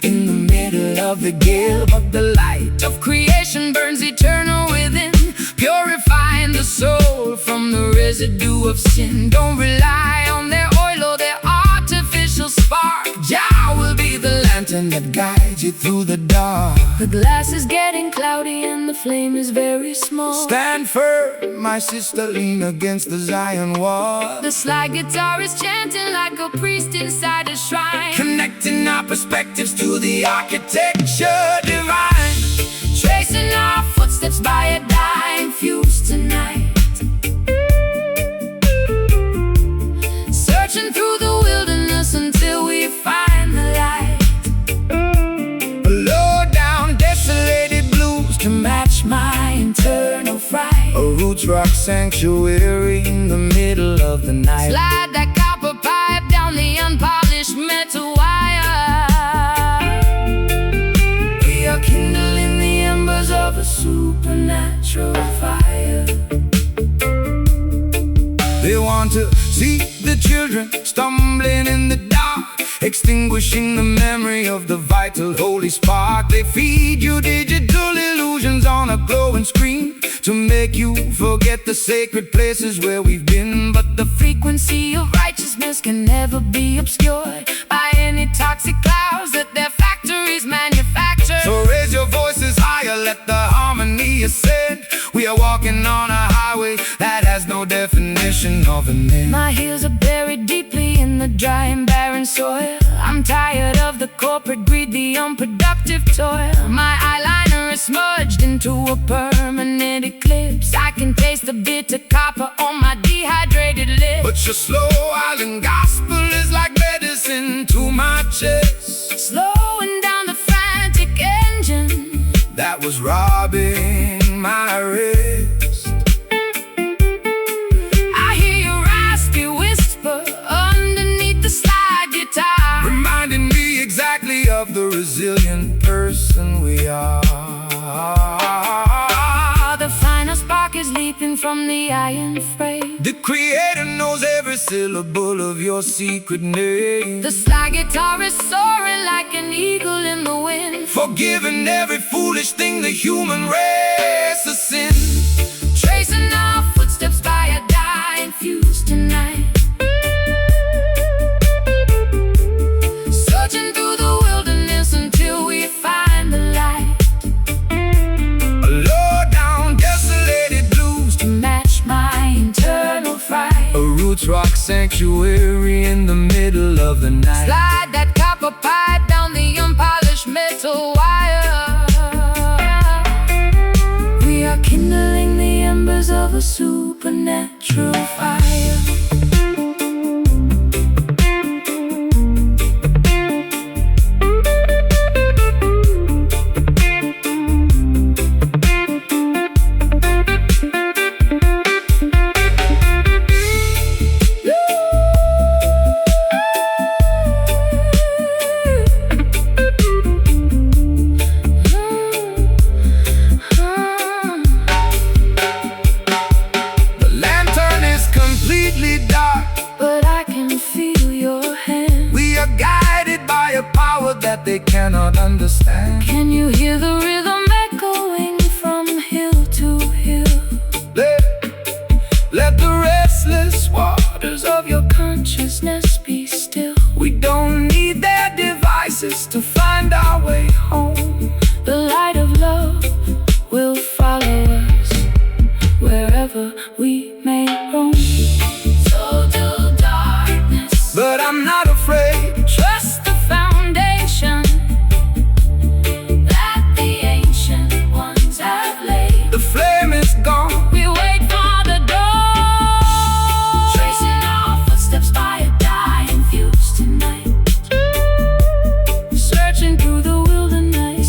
in the middle of the gale. But the light of creation burns eternal within, purifying the soul from the residue of sin. Don't rely on their oil or their artificial spark. Jah will be the lantern that guides you through the dark. The glass is getting cloudy and the flame is very small. Stand firm, my sister, lean against the Zion wall. The slide guitar is chanting like a priest inside a shrine, Connecting our perspectives to the architecture divine. tracing our footsteps by a dying fuse tonight. Searching through the wilderness until we find the light. Low down, desolated blues To match my internal fright, a roots rock sanctuary in the middle of the night. slide that copper pipe down the unpolished metal wire. We are kindling the embers of a supernatural fire. They want to see the children stumbling in the dark, extinguishing the memory of the vital holy spark. They feed you digital illusions on a glowing screen to make you forget the sacred places where we've been. But The frequency of righteousness can never be obscured by any toxic clouds that their factories manufacture. so raise your voices higher, let the harmony ascend. We are walking on a highway that has no definition of an end. My heels are buried deeply in the dry and barren soil. I'm tired of the corporate greed, the unproductive toil. My eyeliner is smudged into a permanent eclipse. I can taste the bitter copper on my dehydrated lips. But your slow island gospel is like medicine to my chest. Slowing down the frantic engine That was robbing my rest. I hear your raspy whisper underneath the slide guitar, Reminding me exactly of the resilient person we are. the final spark is leaping from the iron frame. The Creator knows every syllable of your secret name, The slide guitar is soaring like an eagle in the wind, forgiving every foolish thing the human race has sinned. tracing our footsteps by a dying fuse tonight. Searching through the wilderness until we find the light. Low down, desolated blues, To match my internal fright, a roots rock sanctuary in the middle of the night. slide that copper pipe down the unpolished metal wire. We are kindling the embers of a supernatural fire. The lantern is completely dark. But I can feel your hand. We are guided by a power that they cannot understand. Can you hear the rhythm echoing from hill to hill? Let the restless waters of your Consciousness be still. We don't need their devices to find our way home. The light of love will follow us wherever we may roam. Total darkness, But I'm not afraid. trust the foundation that the ancient ones have laid. The flame is gone. We wait for the dawn, tracing our footsteps by a dying fuse tonight. Searching through the wilderness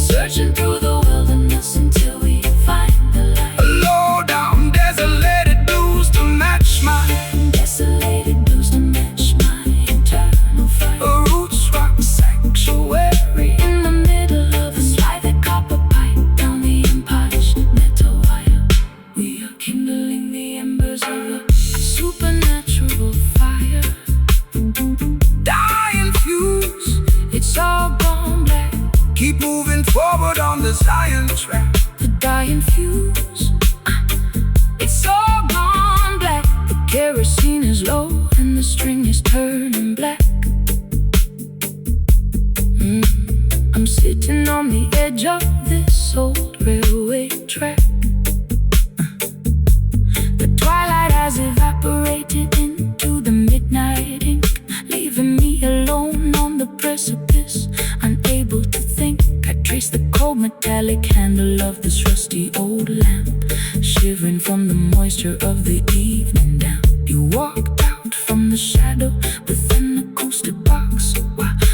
fuse. It's all gone black. The kerosene is low and the string is turning black. I'm sitting on the edge of this old railway track. The twilight has evaporated into the midnight ink, leaving me alone on the precipice, unable to think. I trace the cold metallic handle of this rusty old lamp, shivering from the moisture of the evening damp. You walked out from the shadow with an acoustic box,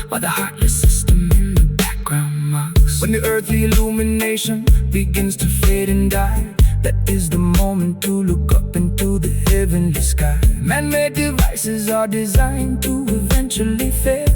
while the heartless system in the background mocks. When the earthly illumination begins to fade and die, that is the moment to look up into the heavenly sky. Man-made devices are designed to eventually fail,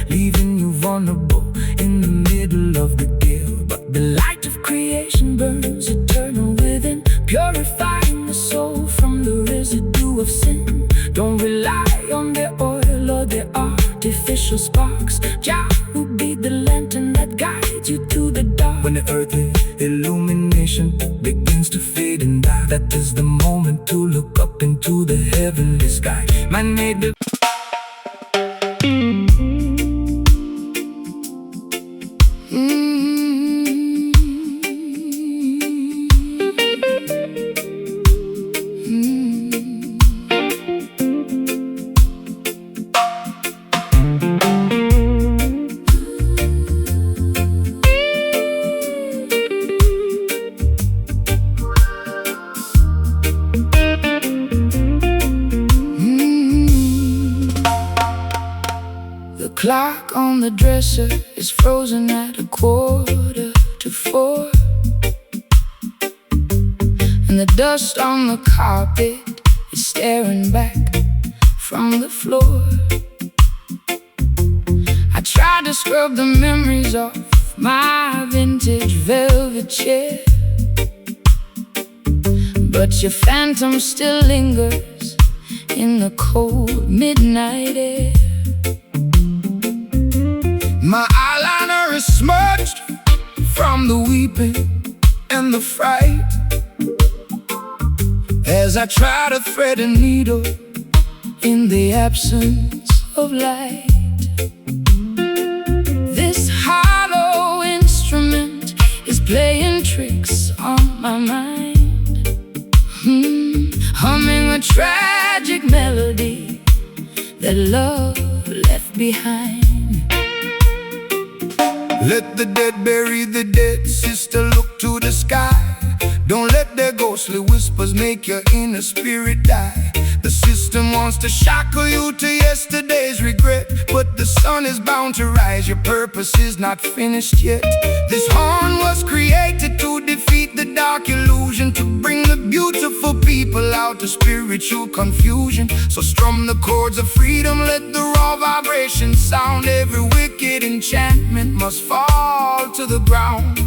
leaving you vulnerable in the middle of the gale. But the light of creation burns eternal within, purifying the soul from the residue of sin. Don't rely on their oil or their artificial sparks. Jah will be the lantern that guides you to the dark. When the earthly illumination begins to fade and die, that is the moment to look up into the heavenly sky. Man made the clock on the dresser is frozen at 3:15, and the dust on the carpet is staring back from the floor. I tried to scrub the memories off my vintage velvet chair, but your phantom still lingers in the cold midnight air. My eyeliner is smudged from the weeping and the fright, as I try to thread a needle in the absence of light. This hollow instrument is playing tricks on my mind, humming a tragic melody that love left behind. Let the dead bury the dead, sister, look to the sky. Don't let their ghostly whispers make your inner spirit die. The system wants to shackle you to yesterday's regret, but the sun is bound to rise, your purpose is not finished yet. This horn was created to defeat the dark illusion, to bring the beautiful people out of spiritual confusion. So strum the chords of freedom, let the raw vibration sound. Every wicked enchantment must fall to the ground.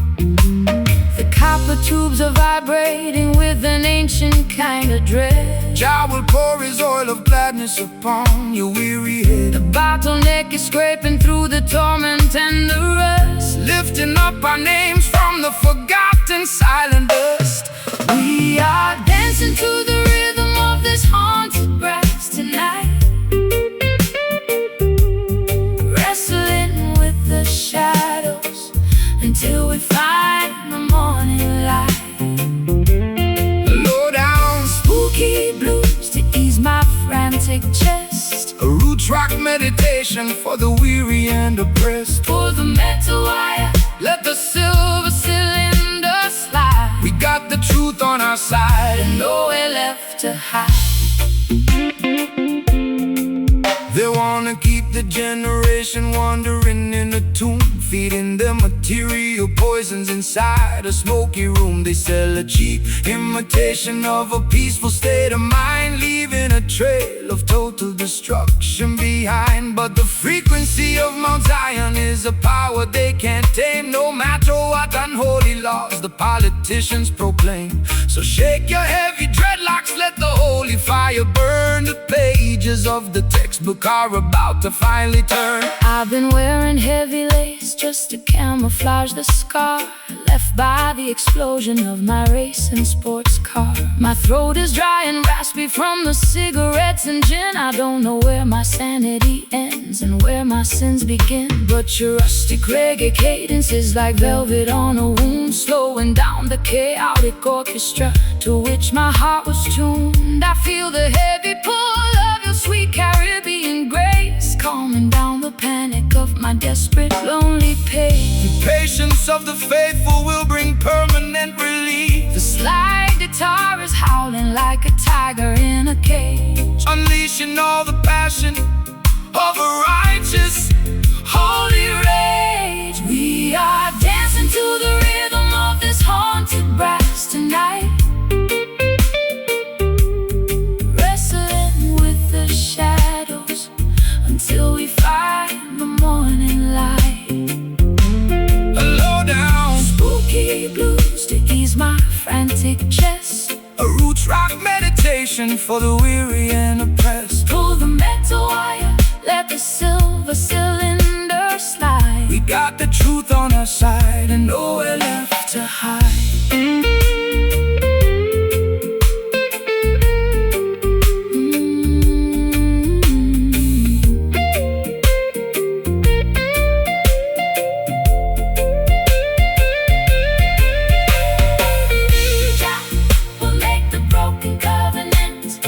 The copper tubes are vibrating with an ancient kind of dread. Jah will pour his oil of gladness upon your weary head. The bottleneck is scraping through the torment and the rust, lifting up our names from the forgotten silent dust. We are dancing to the rhythm of this haunted brass tonight, wrestling with the shadows until we find the morning light. Low down spooky blues to ease my frantic chest, a roots rock meditation for the weary and oppressed. Pull the metal wire, let the silver cylinder slide. We got the truth on our side and nowhere left to hide. They wanna keep the generation wandering in a tomb, feeding them material poisons inside a smoky room. They sell a cheap imitation of a peaceful state of mind, leaving a trail of total destruction behind. But the frequency of Mount Zion is a power they can't tame, no matter what unholy laws the politicians proclaim. So shake your heavy dreadlocks, let the holy fire burn. The pages of the textbook are about to finally turn. I've been wearing heavy lace just to camouflage the scar left by the explosion of my racing sports car. My throat is dry and raspy from the cigarettes and gin. I don't know where my sanity ends and where my sins begin. But your rustic reggae cadence is like velvet on a wound, slowing down the chaotic orchestra to which my heart was tuned. I feel the heavy pull of your sweet Caribbean grace, calming down the panic of my desperate, lonely pace. The patience of the faithful will bring permanent relief. The slide guitar is howling like a tiger in a cage, Unleashing all the passion of a righteous, holy rage. We are dancing to the rhythm of this haunted brass tonight, wrestling with the shadows until we find the morning light. a low-down, Spooky blues to ease my frantic chest, a roots rock meditation for the weary and oppressed. pull the metal wire, let the silver cylinder slide. We got the truth on our side and nowhere left to hide. Jah will make the broken covenant.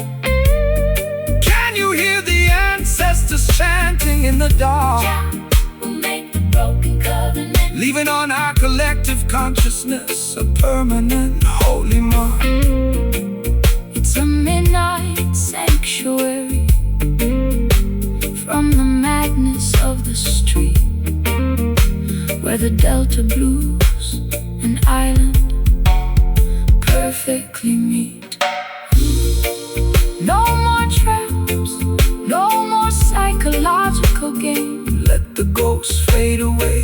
Can you hear the ancestors chanting in the dark? Jah will make the broken covenant. Leaving on our collective consciousness a permanent holy mark. It's a midnight sanctuary from the madness of the street, where the Delta blues and island perfectly meet. No more traps, no more psychological game. Let the ghosts fade away.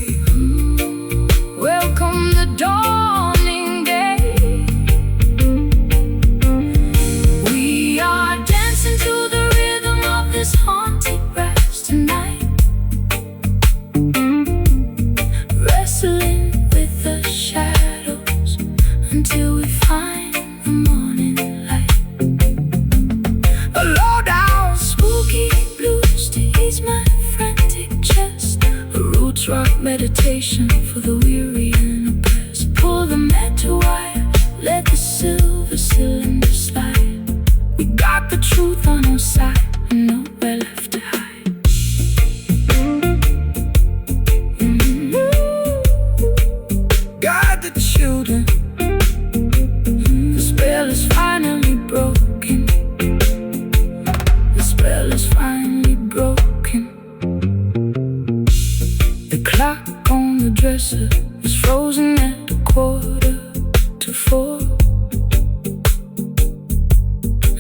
Welcome the dawning day. We are dancing to the rhythm of this haunted brass tonight, wrestling with the shadows until we find the morning light. A low-down, Spooky blues to ease my frantic chest, a roots rock meditation for the weary and oppressed. Pull the metal wire, let the silver cylinder slide. we got the truth On our side and nowhere left to hide. guide the children. The spell is finally broken. The spell is finally broken. The clock on the dresser is frozen at 4:15.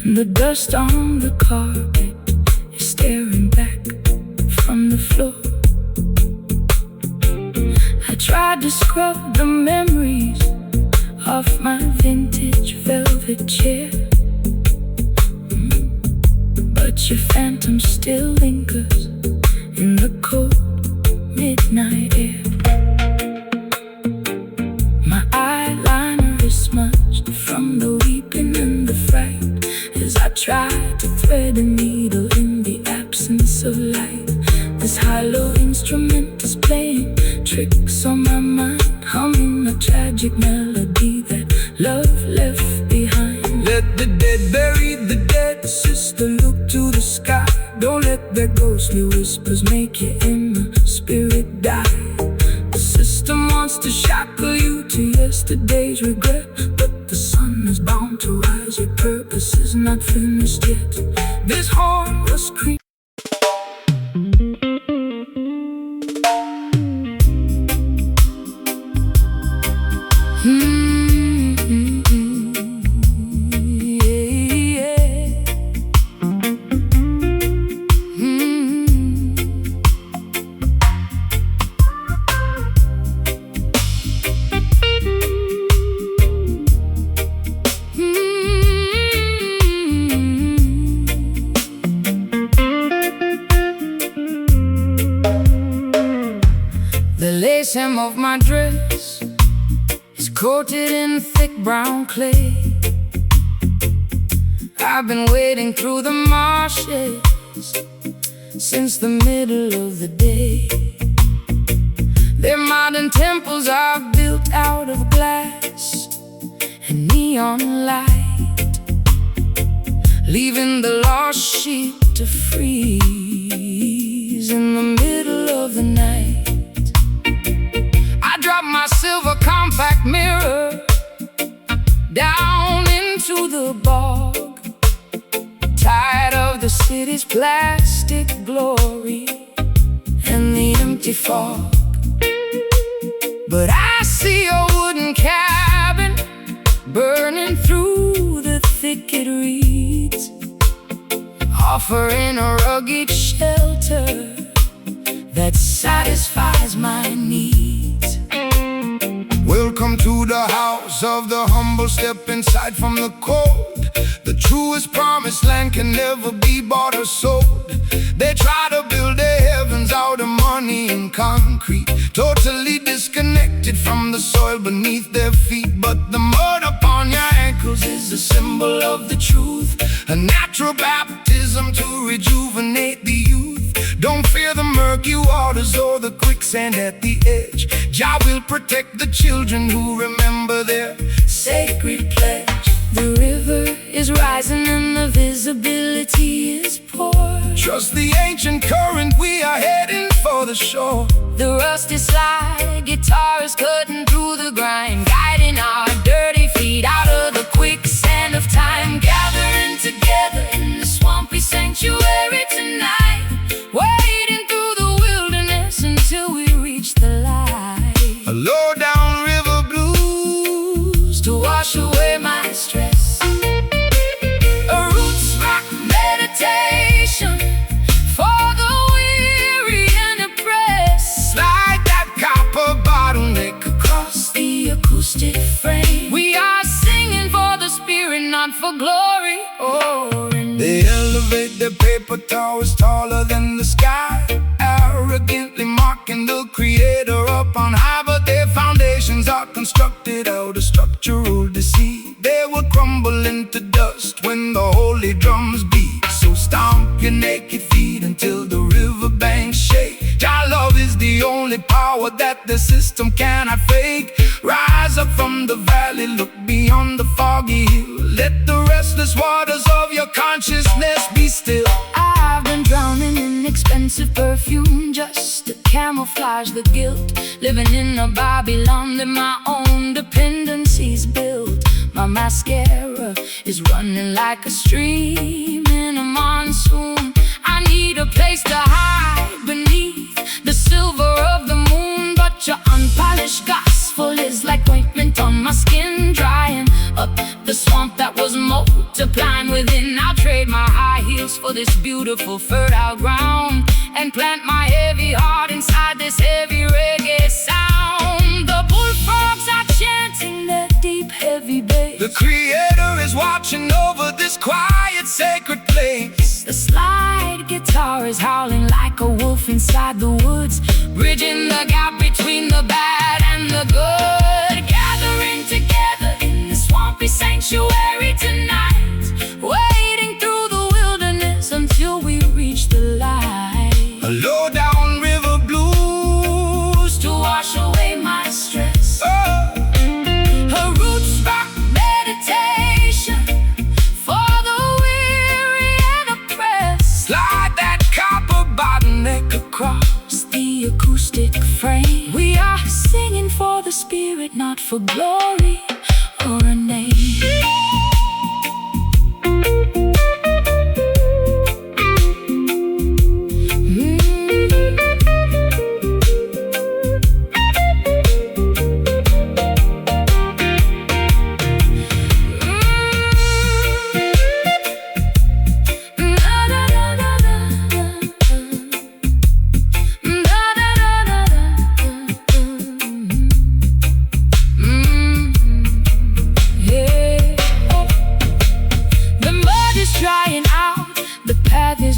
And the dust on the carpet is staring back from the floor. I tried to scrub the memories off my vintage velvet chair, but your phantom still lingers in the cold midnight air. My eyeliner is smudged from the weeping and the fright as I try to thread a needle in the absence of light. This hollow instrument is playing tricks on my mind, humming a tragic melody that love left behind. Let the dead bury the dead, sister, look to the sky. Don't let their ghostly whispers make your inner spirit die. The system wants to shackle you to yesterday's regret, but the sun is bound to rise. Your purpose is not finished yet. This horn will scream. The lace hem of my dress coated in thick brown clay. I've been wading through the marshes since the middle of the day. Their modern temples are built out of glass and neon light, leaving the lost sheep to freeze in the middle of the night. I dropped my silver compact mirror down into the bog, tired of the city's plastic glory and the empty fog. But I see a wooden cabin burning through the thicket reeds, offering a rugged shelter that satisfies my needs. Welcome to the house of the humble. Step inside from the cold. The truest promised land can never be bought or sold. They try to build their heavens out of money and concrete, totally disconnected from the soil beneath their feet. But the mud upon your ankles is a symbol of the truth, a natural baptism to rejuvenate the youth. Don't fear the murky waters or the quicksand at the edge. Jah will protect the children who remember their sacred pledge. The river is rising and the visibility is poor. Trust the ancient current, we are heading for the shore. The rusty slide guitar is cutting through the grind, guiding our dirty feet out of the quicksand of time. Gathering together in the swampy sanctuary tonight, wading through the wilderness until we reach the light. A low down river blues to wash away my stress, a roots rock meditation for the weary and oppressed. Slide that copper bottleneck Across the acoustic frame, we are singing for the spirit, not for glory or name. They elevate their paper towers taller than the sky, arrogantly mocking the creator up on high. But their foundations are constructed out of structural deceit. They will crumble into dust when the holy drums beat. So stomp your naked feet until the riverbanks shake. Jah love is the only power that the system cannot fake. Rise up from the valley, look beyond the foggy hill. Let the restless waters of your consciousness be still. I've been drowning in expensive perfume just to camouflage the guilt, living in a Babylon that my own dependencies built. My mascara is running like a stream in a monsoon. I need a place to hide beneath the silver of the moon. But your unpolished gospel is like ointment on my skin, drying up the swamp that was multiplying within. I'll trade my high heels for this beautiful fertile ground and plant my heavy heart inside this heavy reggae sound. The bullfrogs are chanting their deep heavy bass. The creator is watching over this quiet sacred place. The slide guitar is howling like a wolf inside the woods, bridging the gap between the bad and the good. Gathering together in the swampy sanctuary tonight, wading through the wilderness until we reach the light. A low down river blues To wash away my stress, a roots rock meditation for the weary and oppressed. Slide that copper bottleneck Across the acoustic frame, we are singing for the spirit, not for glory or a name.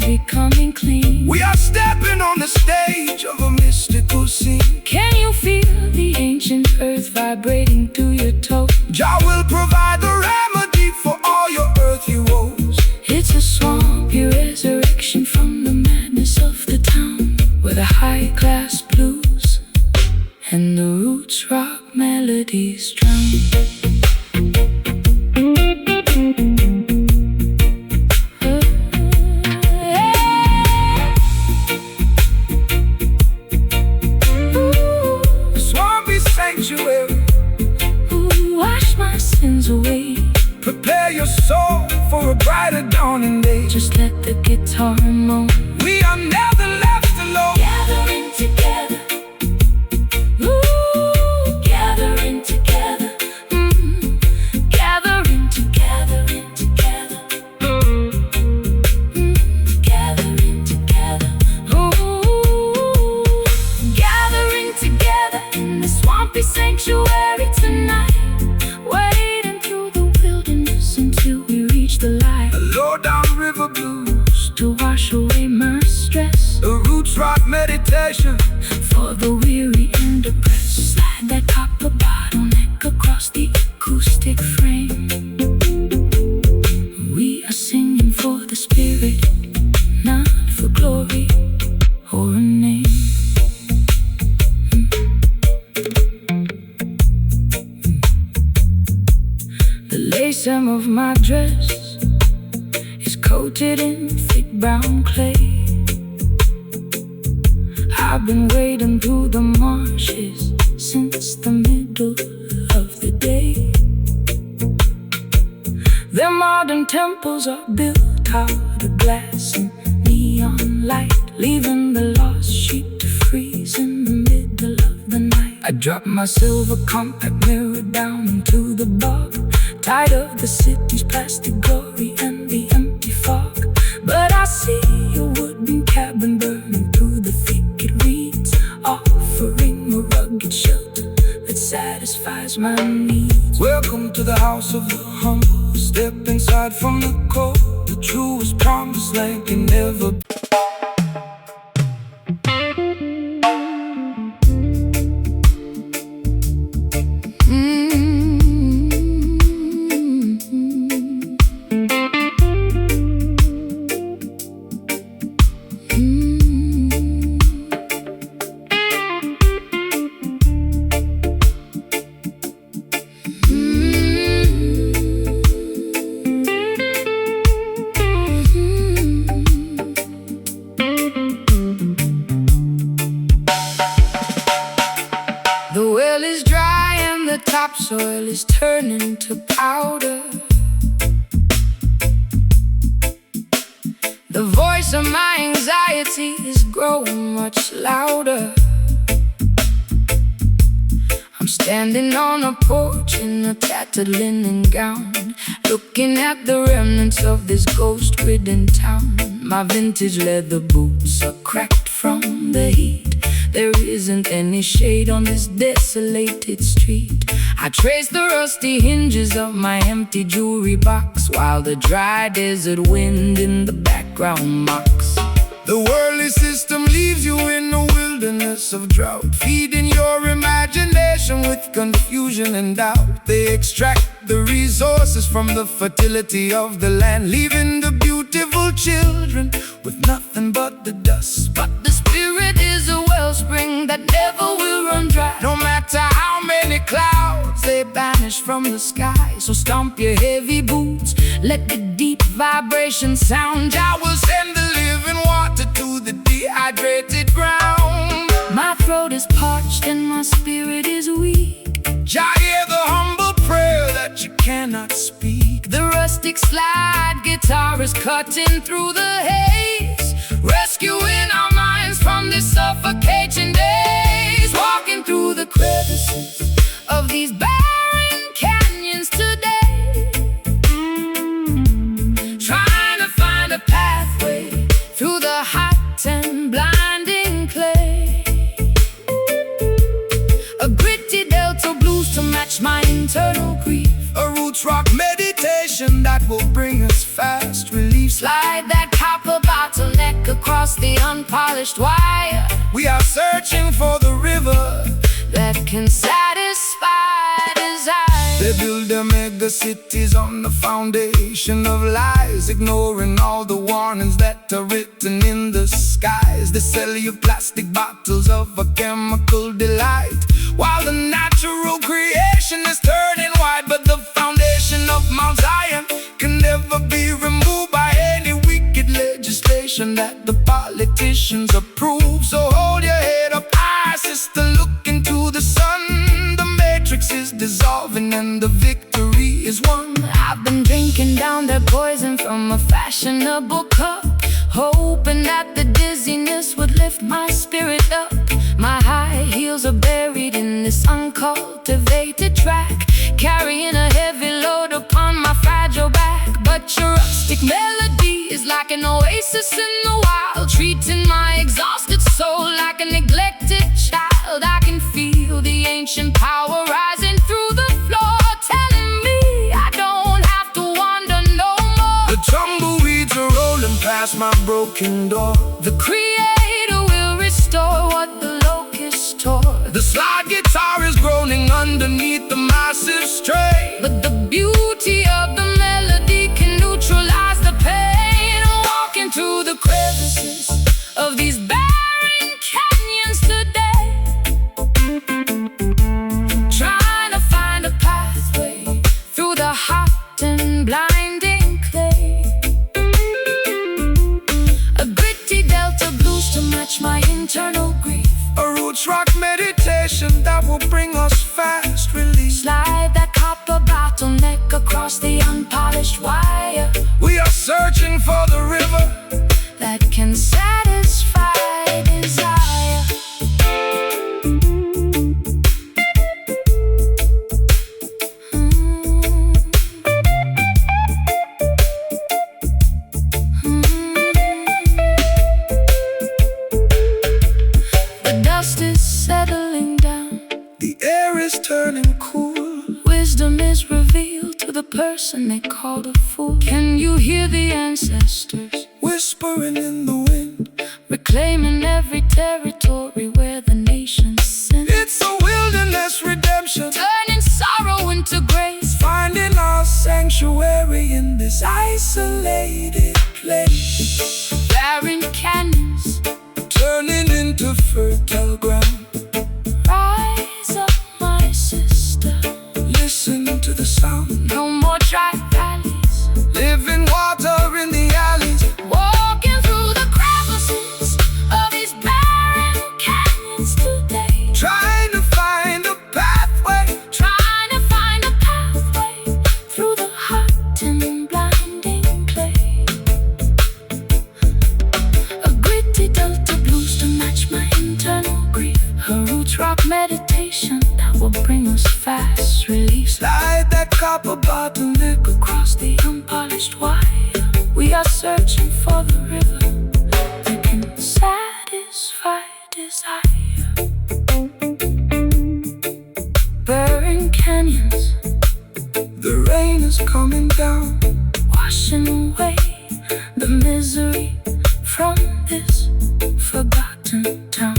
Becoming clean. We are stepping on the stage of a mystical scene. unseen. Can you feel the ancient earth vibrating through your toes? Jah will provide the remedy for all your earthly woes. It's a swampy resurrection from the madness of the town, where the high-class blues and the roots rock melodies drown. Wash my sins away. Prepare your soul for a brighter dawning day. Just let the guitar moan. We are never left alone. Gathering together. Ooh, gathering together. Gathering together. Gathering together. Ooh, gathering together in the swampy sanctuary tonight. Wading through the wilderness until we reach the light. A low down river blues to wash away my stress. a roots rock meditation For the weary and depressed, slide that copper bottleneck across the acoustic frame. We are singing for the spirit, not for glory or a name. The lace hem of my dress is coated in thick brown clay. I've been wading through the marshes since the middle of the day. Their modern temples are built out of glass and neon light, leaving the lost sheep to freeze in the middle of the night. I dropped my silver compact mirror down into the bog, tired of the city's plastic glory and the empty fog. But I see a wooden cabin burning through the thicket reeds, offering a rugged shelter that satisfies my needs. Welcome to the house of the humble. Step inside from the cold. The truest promised land can never be. The well is dry and the topsoil is turning to powder. The voice of my anxiety is growing much louder. I'm standing on a porch in a tattered linen gown, looking at the remnants of this ghost-ridden town. My vintage leather boots are cracked from the heat. There isn't any shade on this desolated street. I trace the rusty hinges of my empty jewelry box, while the dry desert wind in the background mocks. The worldly system leaves you in a wilderness of drought, feeding your imagination with confusion and doubt. They extract the resources from the fertility of the land, leaving the beautiful children with nothing but the dust. But the spirit is a wellspring that never will run dry. No matter how many clouds They banish from the sky. So stomp your heavy boots, let the deep vibration sound. I will send the living water to the dehydrated ground. My throat is parched and my spirit is weak. Jah, hear the humble prayer that you cannot speak. The rustic slide guitar is cutting through the haze, rescuing our minds from this suffocating days. Walking through the crevices of these barren canyons today, trying to find a pathway through the hot and blinding clay. A gritty delta blues to match my internal grief. A roots rock meditation that will bring us fast relief. Slide that copper box bottleneck across the unpolished wire. We are searching for the river that can satisfy desire. They build their mega cities on the foundation of lies, ignoring all the warnings that are written in the skies. They sell you plastic bottles of a chemical delight, while the natural creation is turning white. But the foundation of Mount Zion can never be removed by any wicked legislation that the politicians approve. So hold your head up high, sister, look into the sun. The matrix is dissolving and the victory is won. I've been drinking down their poison from a fashionable cup, hoping that the dizziness would lift my spirit up. My high heels are buried in this uncultivated track, carrying a heavy load upon my fragile back. But your rustic melody is like an oasis in the wild, treating my exhausted soul like a neglected child. I can feel the ancient power rising through the floor, telling me I don't have to wander no more. The tumbleweeds are rolling past my broken door. The Creator will restore what the locusts tore. The slide guitar is groaning underneath the massive strain, but the beauty of the melody can neutralize the pain. Walking through the crevices of these barren canyons today, trying to find a pathway through the hot and blinding clay. A gritty delta blues to match my internal grief, a roots rock meditation that will bring us fast relief. Slide that copper bottleneck across the unpolished wire. We are searching for the river that can satisfy desire. The dust is settling down, the air is turning cool. Wisdom is revealed to the person they called a fool. Can you hear the ancestors whispering in the wind, reclaiming every territory where the nations sinned? It's a wilderness redemption, turning sorrow into grace, finding our sanctuary in this isolated place. Barren canyons turning into fertile ground. Rise up, my sister, listen to the sound. No more dry valleys, living water in the alleys. Walking through the crevices of these barren canyons today, trying to find a pathway, trying to find a pathway through the hot and blinding clay. A gritty delta blues to match my internal grief, a roots rock meditation that will bring us fast relief. Slide that copper bottleneck across the unpolished wire. We are searching for the river that can satisfy desire. Burning canyons, the rain is coming down, washing away the misery from this forgotten town.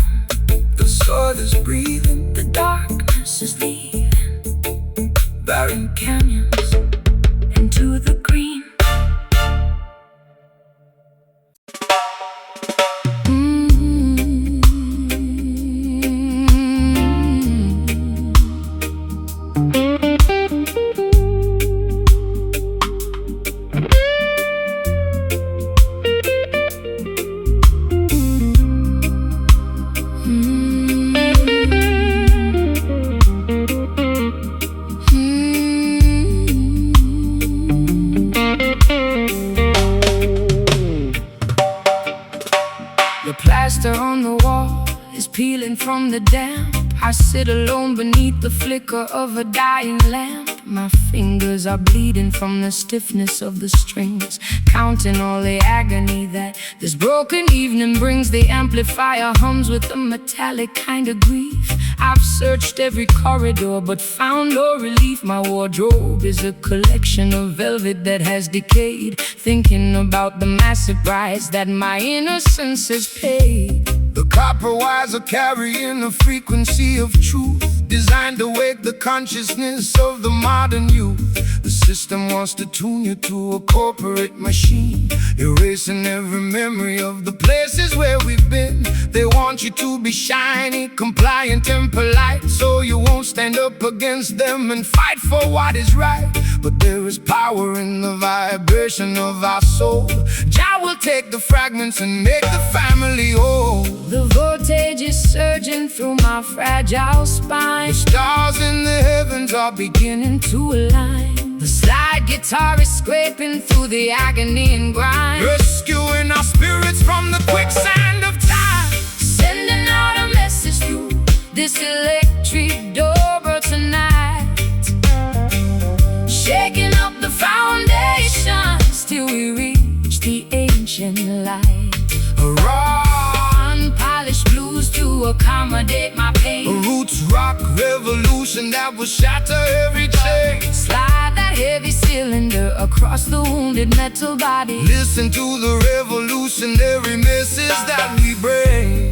The soil is breathing, the darkness is leaving, barren canyons into the green. Plaster on the wall is peeling from the damp. I sit alone beneath the flicker of a dying lamp. My fingers are bleeding from the stiffness of the strings, counting all the agony that this broken evening brings. The amplifier hums with a metallic kind of grief. I've searched every corridor but found no relief. My wardrobe is a collection of velvet that has decayed, thinking about the massive price that my innocence has paid. The copper wires are carrying the frequency of truth, designed to wake the consciousness of the modern youth. The system wants to tune you to a corporate machine, erasing every memory of the places where we've been. They want you to be shiny, compliant and polite, so you won't stand up against them and fight for what is right. But there is power in the vibration of our soul. Jah will take the fragments and make the family whole. The voltage is surging through my fragile spine. The stars in the heavens are beginning to align. The slide guitar is scraping through the agony and grind, rescuing our spirits from the quicksand of time. Sending out a message through this electric door tonight, shaking up the foundations till we reach the ancient light. A raw, unpolished blues to accommodate my pain. a roots rock revolution that will shatter every chain. Slide that heavy cylinder across the wounded metal body. Listen to the revolutionary message that we bring.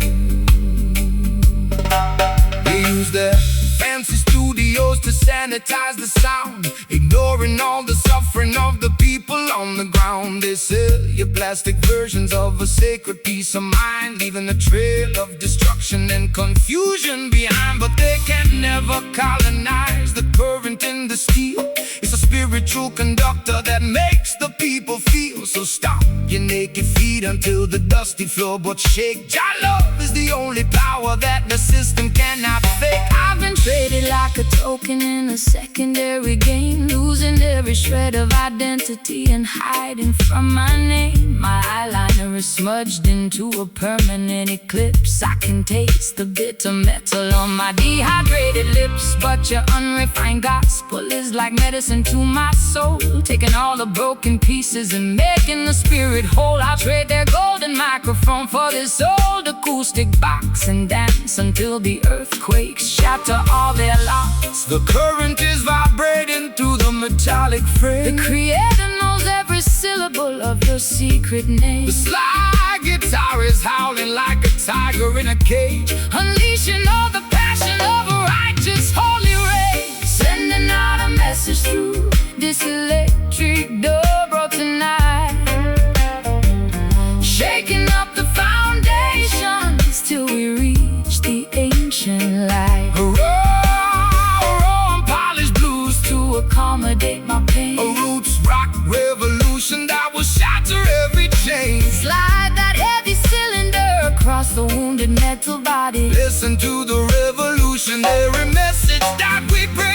They use their fancy studios to sanitize the sound, ignoring all the suffering of the people on the ground. They sell you plastic versions of a sacred peace of mind, leaving a trail of destruction and confusion behind. But they can never colonize the current in the steel. It's a spiritual conductor that makes the people feel. So stomp your naked feet until the dusty floor, but shake. Jah love is the only power that the system cannot fake. I've been traded like a token in a secondary game, losing every shred of identity and hiding from my name. My eyeliner is smudged into a permanent eclipse. I can taste the bitter metal on my dehydrated lips, but your unrefined gospel is like medicine to my soul, taking all the broken pieces and making the spirit whole. I'll trade their golden microphone for this old acoustic box and dance until the earthquakes shatter all their locks. The current is vibrating through the metallic frame. The Creator knows every syllable of your secret name. The slide guitar is howling like a tiger in a cage, unleashing all the passion of a righteous holy rage. Sending out a message through this electric dobro tonight, shaking up the foundations till we reach the ancient light. raw, unpolished blues To accommodate my pain, a roots rock revolution that will shatter every chain. slide that heavy cylinder across the wounded metal body. Listen to the revolutionary message that we bring.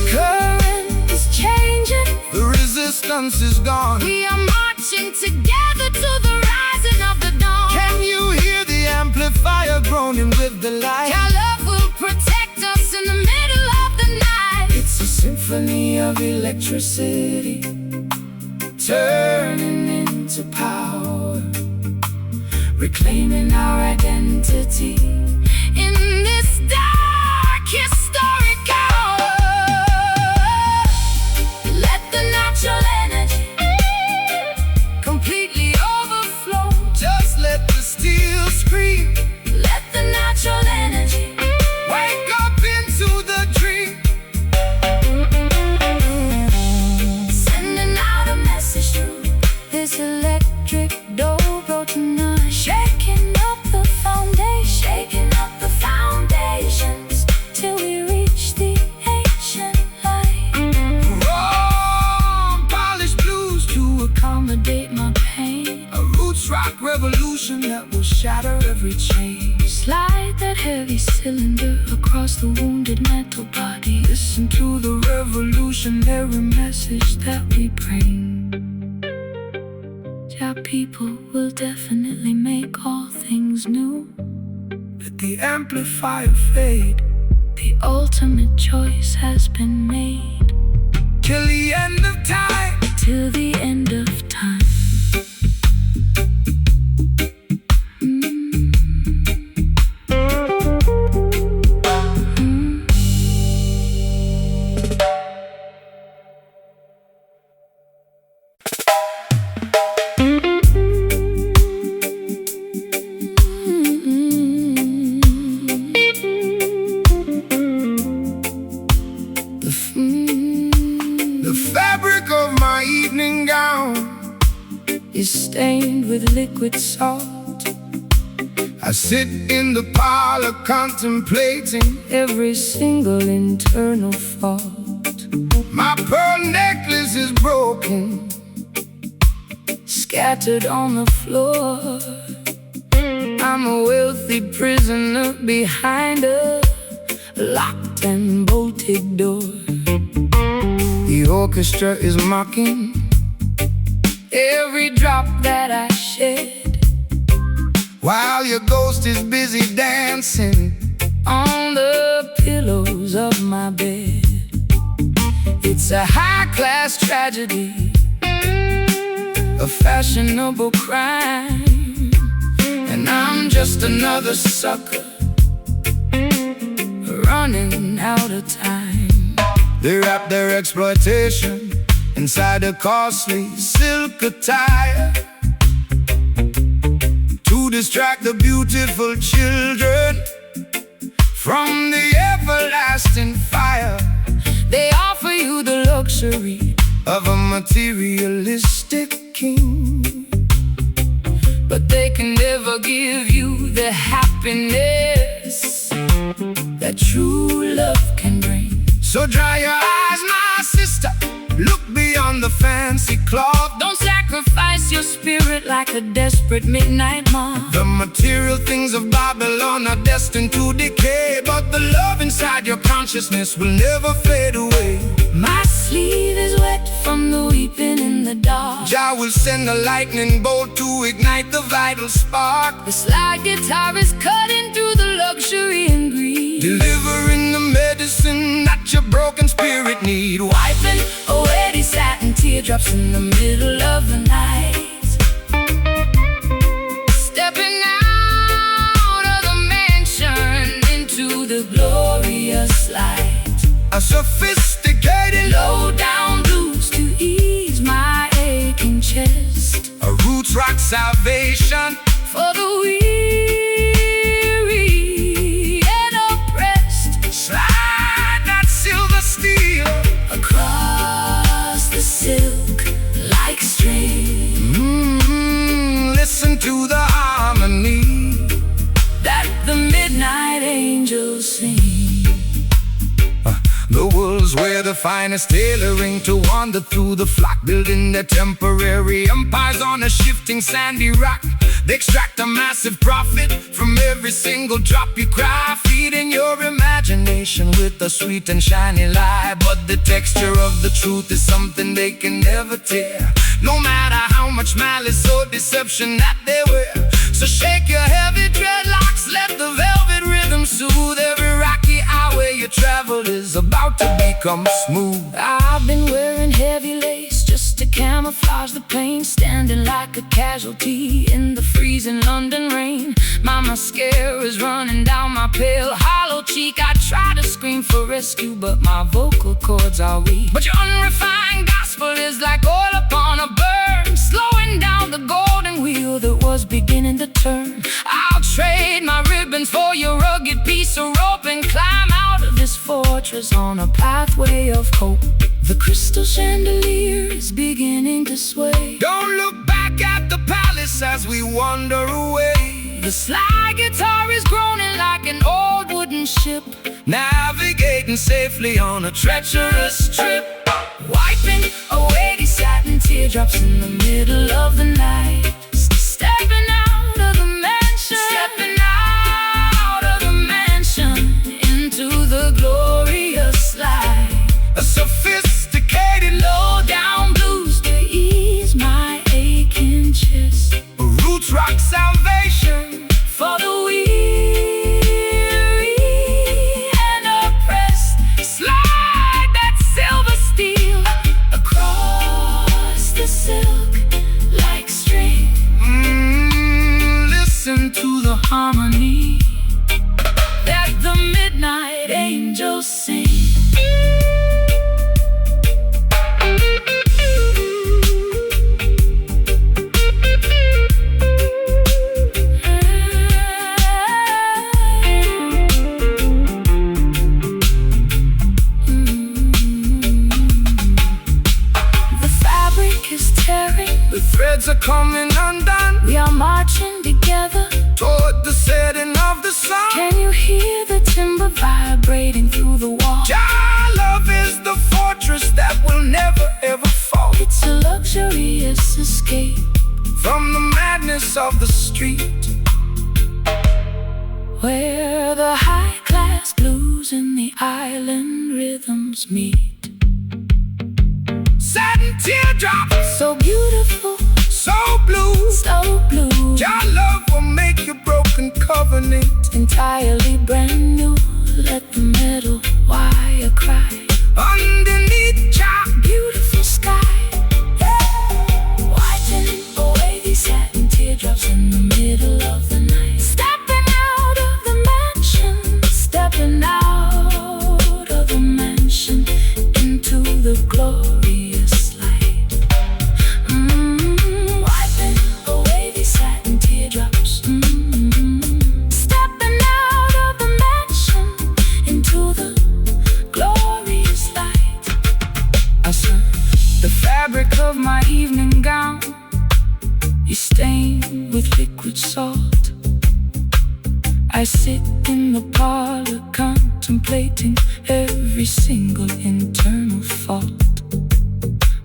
Current is changing, The resistance is gone. we are marching together to the rising of the dawn. Can you hear the amplifier groaning with the light? Our love will protect us in the middle of the night. It's a symphony of electricity, turning into power, Reclaiming our identity in this dark historic hour. Let the natural energy completely overflow. just let the steel scream. Let the natural energy Wake up into the dream. sending out a message through this electric dobro tonight, shaking up the foundations till we reach the ancient light. Raw, polished blues To accommodate my pain, a roots rock revolution that will shatter every chain. slide that heavy cylinder across the wounded metal body. Listen to the revolutionary message that we bring. Our people will definitely make all things new. The the amplifier fade. The ultimate choice has been made. Till the end of time. Till the end of time. The fabric of my evening gown is stained with liquid salt. I sit in the parlor contemplating Every single internal fault. my pearl necklace is broken, Scattered on the floor. I'm a wealthy prisoner behind a locked and bolted door. the orchestra is mocking Every drop that I shed while your ghost is busy dancing on the pillows of my bed. It's a high-class tragedy, a fashionable crime, and I'm just another sucker running out of time. They wrap their exploitation inside a costly silk attire to distract the beautiful children from the everlasting fire They offer you the luxury of a materialistic king, but they can never give you the happiness that true love can bring. So dry your eyes, my sister, look beyond the fancy cloth. Don't sacrifice your spirit like a desperate midnight moth. The material things of Babylon are destined to decay, but the love inside your consciousness will never fade away. My sleeve is wet from the weeping in the dark. Jah will send a lightning bolt to ignite the vital spark, The slide guitar is cutting through the luxury and greed, delivering the medicine that your broken spirit need. wiping away these satin teardrops in the middle of the night. Stepping out of the mansion into the glorious light. A sophisticated Low-down blues to ease my aching chest. a roots rock salvation For the weary and oppressed. slide that silver steel Across the silk like string Listen to the harmony that the midnight angels sing. The world's where the finest tailoring to wander through the flock, building their temporary empires on a shifting sandy rock. They extract a massive profit from every single drop you cry, feeding your imagination with a sweet and shiny lie. But the texture of the truth is something they can never tear, no matter how much malice or deception that they wear. So shake your heavy dreadlocks, let the velvet rhythm soothe every rocky highway you travel is about to become smooth. I've been wearing heavy lace just to camouflage the pain, standing like a casualty in the freezing London rain. My mascara is running down my pale hollow cheek. I try to scream for rescue, but my vocal cords are weak. But your unrefined gospel is like oil upon a burn, slowing down the golden wheel that was beginning to turn. I'll trade my ribbons for your rugged piece of rope and climb out of this fortress on a pathway of hope. The crystal chandelier is beginning to sway. Don't look back at the palace as we wander away. The slide guitar is groaning like an old wooden ship, navigating safely on a treacherous trip, wiping away these satin teardrops in the middle of the night. Stepping out of the mansion, stepping out of the mansion into the glorious light. a sophisticated Low-down blues to ease my aching chest. roots rock salvation For the weary harmony that the midnight angels sing. The threads are coming undone. We are marching together toward the setting of the sun. Can you hear the timber vibrating through the wall? Jah love is the fortress that will never ever fall. It's a luxurious escape from the madness of the street, where the high-class blues and the island rhythms meet. Satin teardrops, so beautiful, so blue, so blue. Jah love will make your broken covenant entirely brand new. Let the metal wire cry underneath Jah beautiful sky, wiping away these satin teardrops in the middle of the night. Stepping out of the mansion, stepping out of the mansion into the glorious light. Wiping away these satin teardrops. Stepping out of the mansion into the glorious light. I saw the fabric of my evening gown is stained with liquid salt. I sit in the parlor contemplating every single internal fault.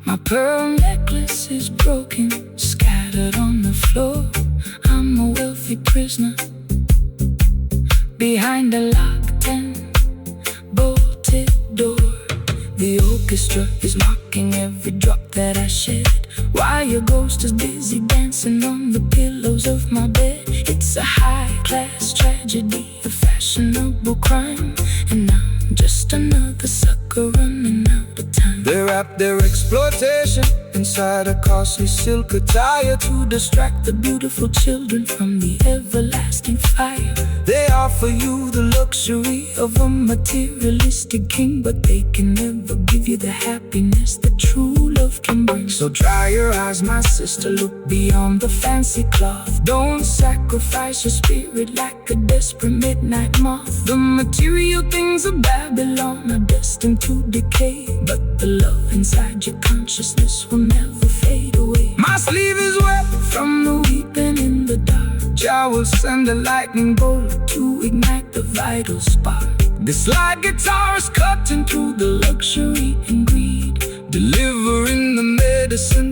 My pearl necklace is broken, scattered on the floor. I'm a wealthy prisoner behind a locked and bolted door. The orchestra is mocking every drop that I shed, while your ghost is busy dancing on the pillows of my bed. It's a high-class tragedy, a fashionable crime, and I'm just another sucker running out of time. They wrap their exploitation inside a costly silk attire to distract the beautiful children from the everlasting fire. They offer you the luxury of a materialistic king, but they can never give you the happiness that true love can bring. So dry your eyes, my sister, look beyond the fancy cloth. Don't sacrifice your spirit like a desperate midnight moth. The material things of Babylon are destined to decay, but the love inside your consciousness will never fade away. My sleeve is wet from the weeping in the dark. Jah will send a lightning bolt to ignite the vital spark. This light guitar is cutting through the luxury and greed, delivering the medicine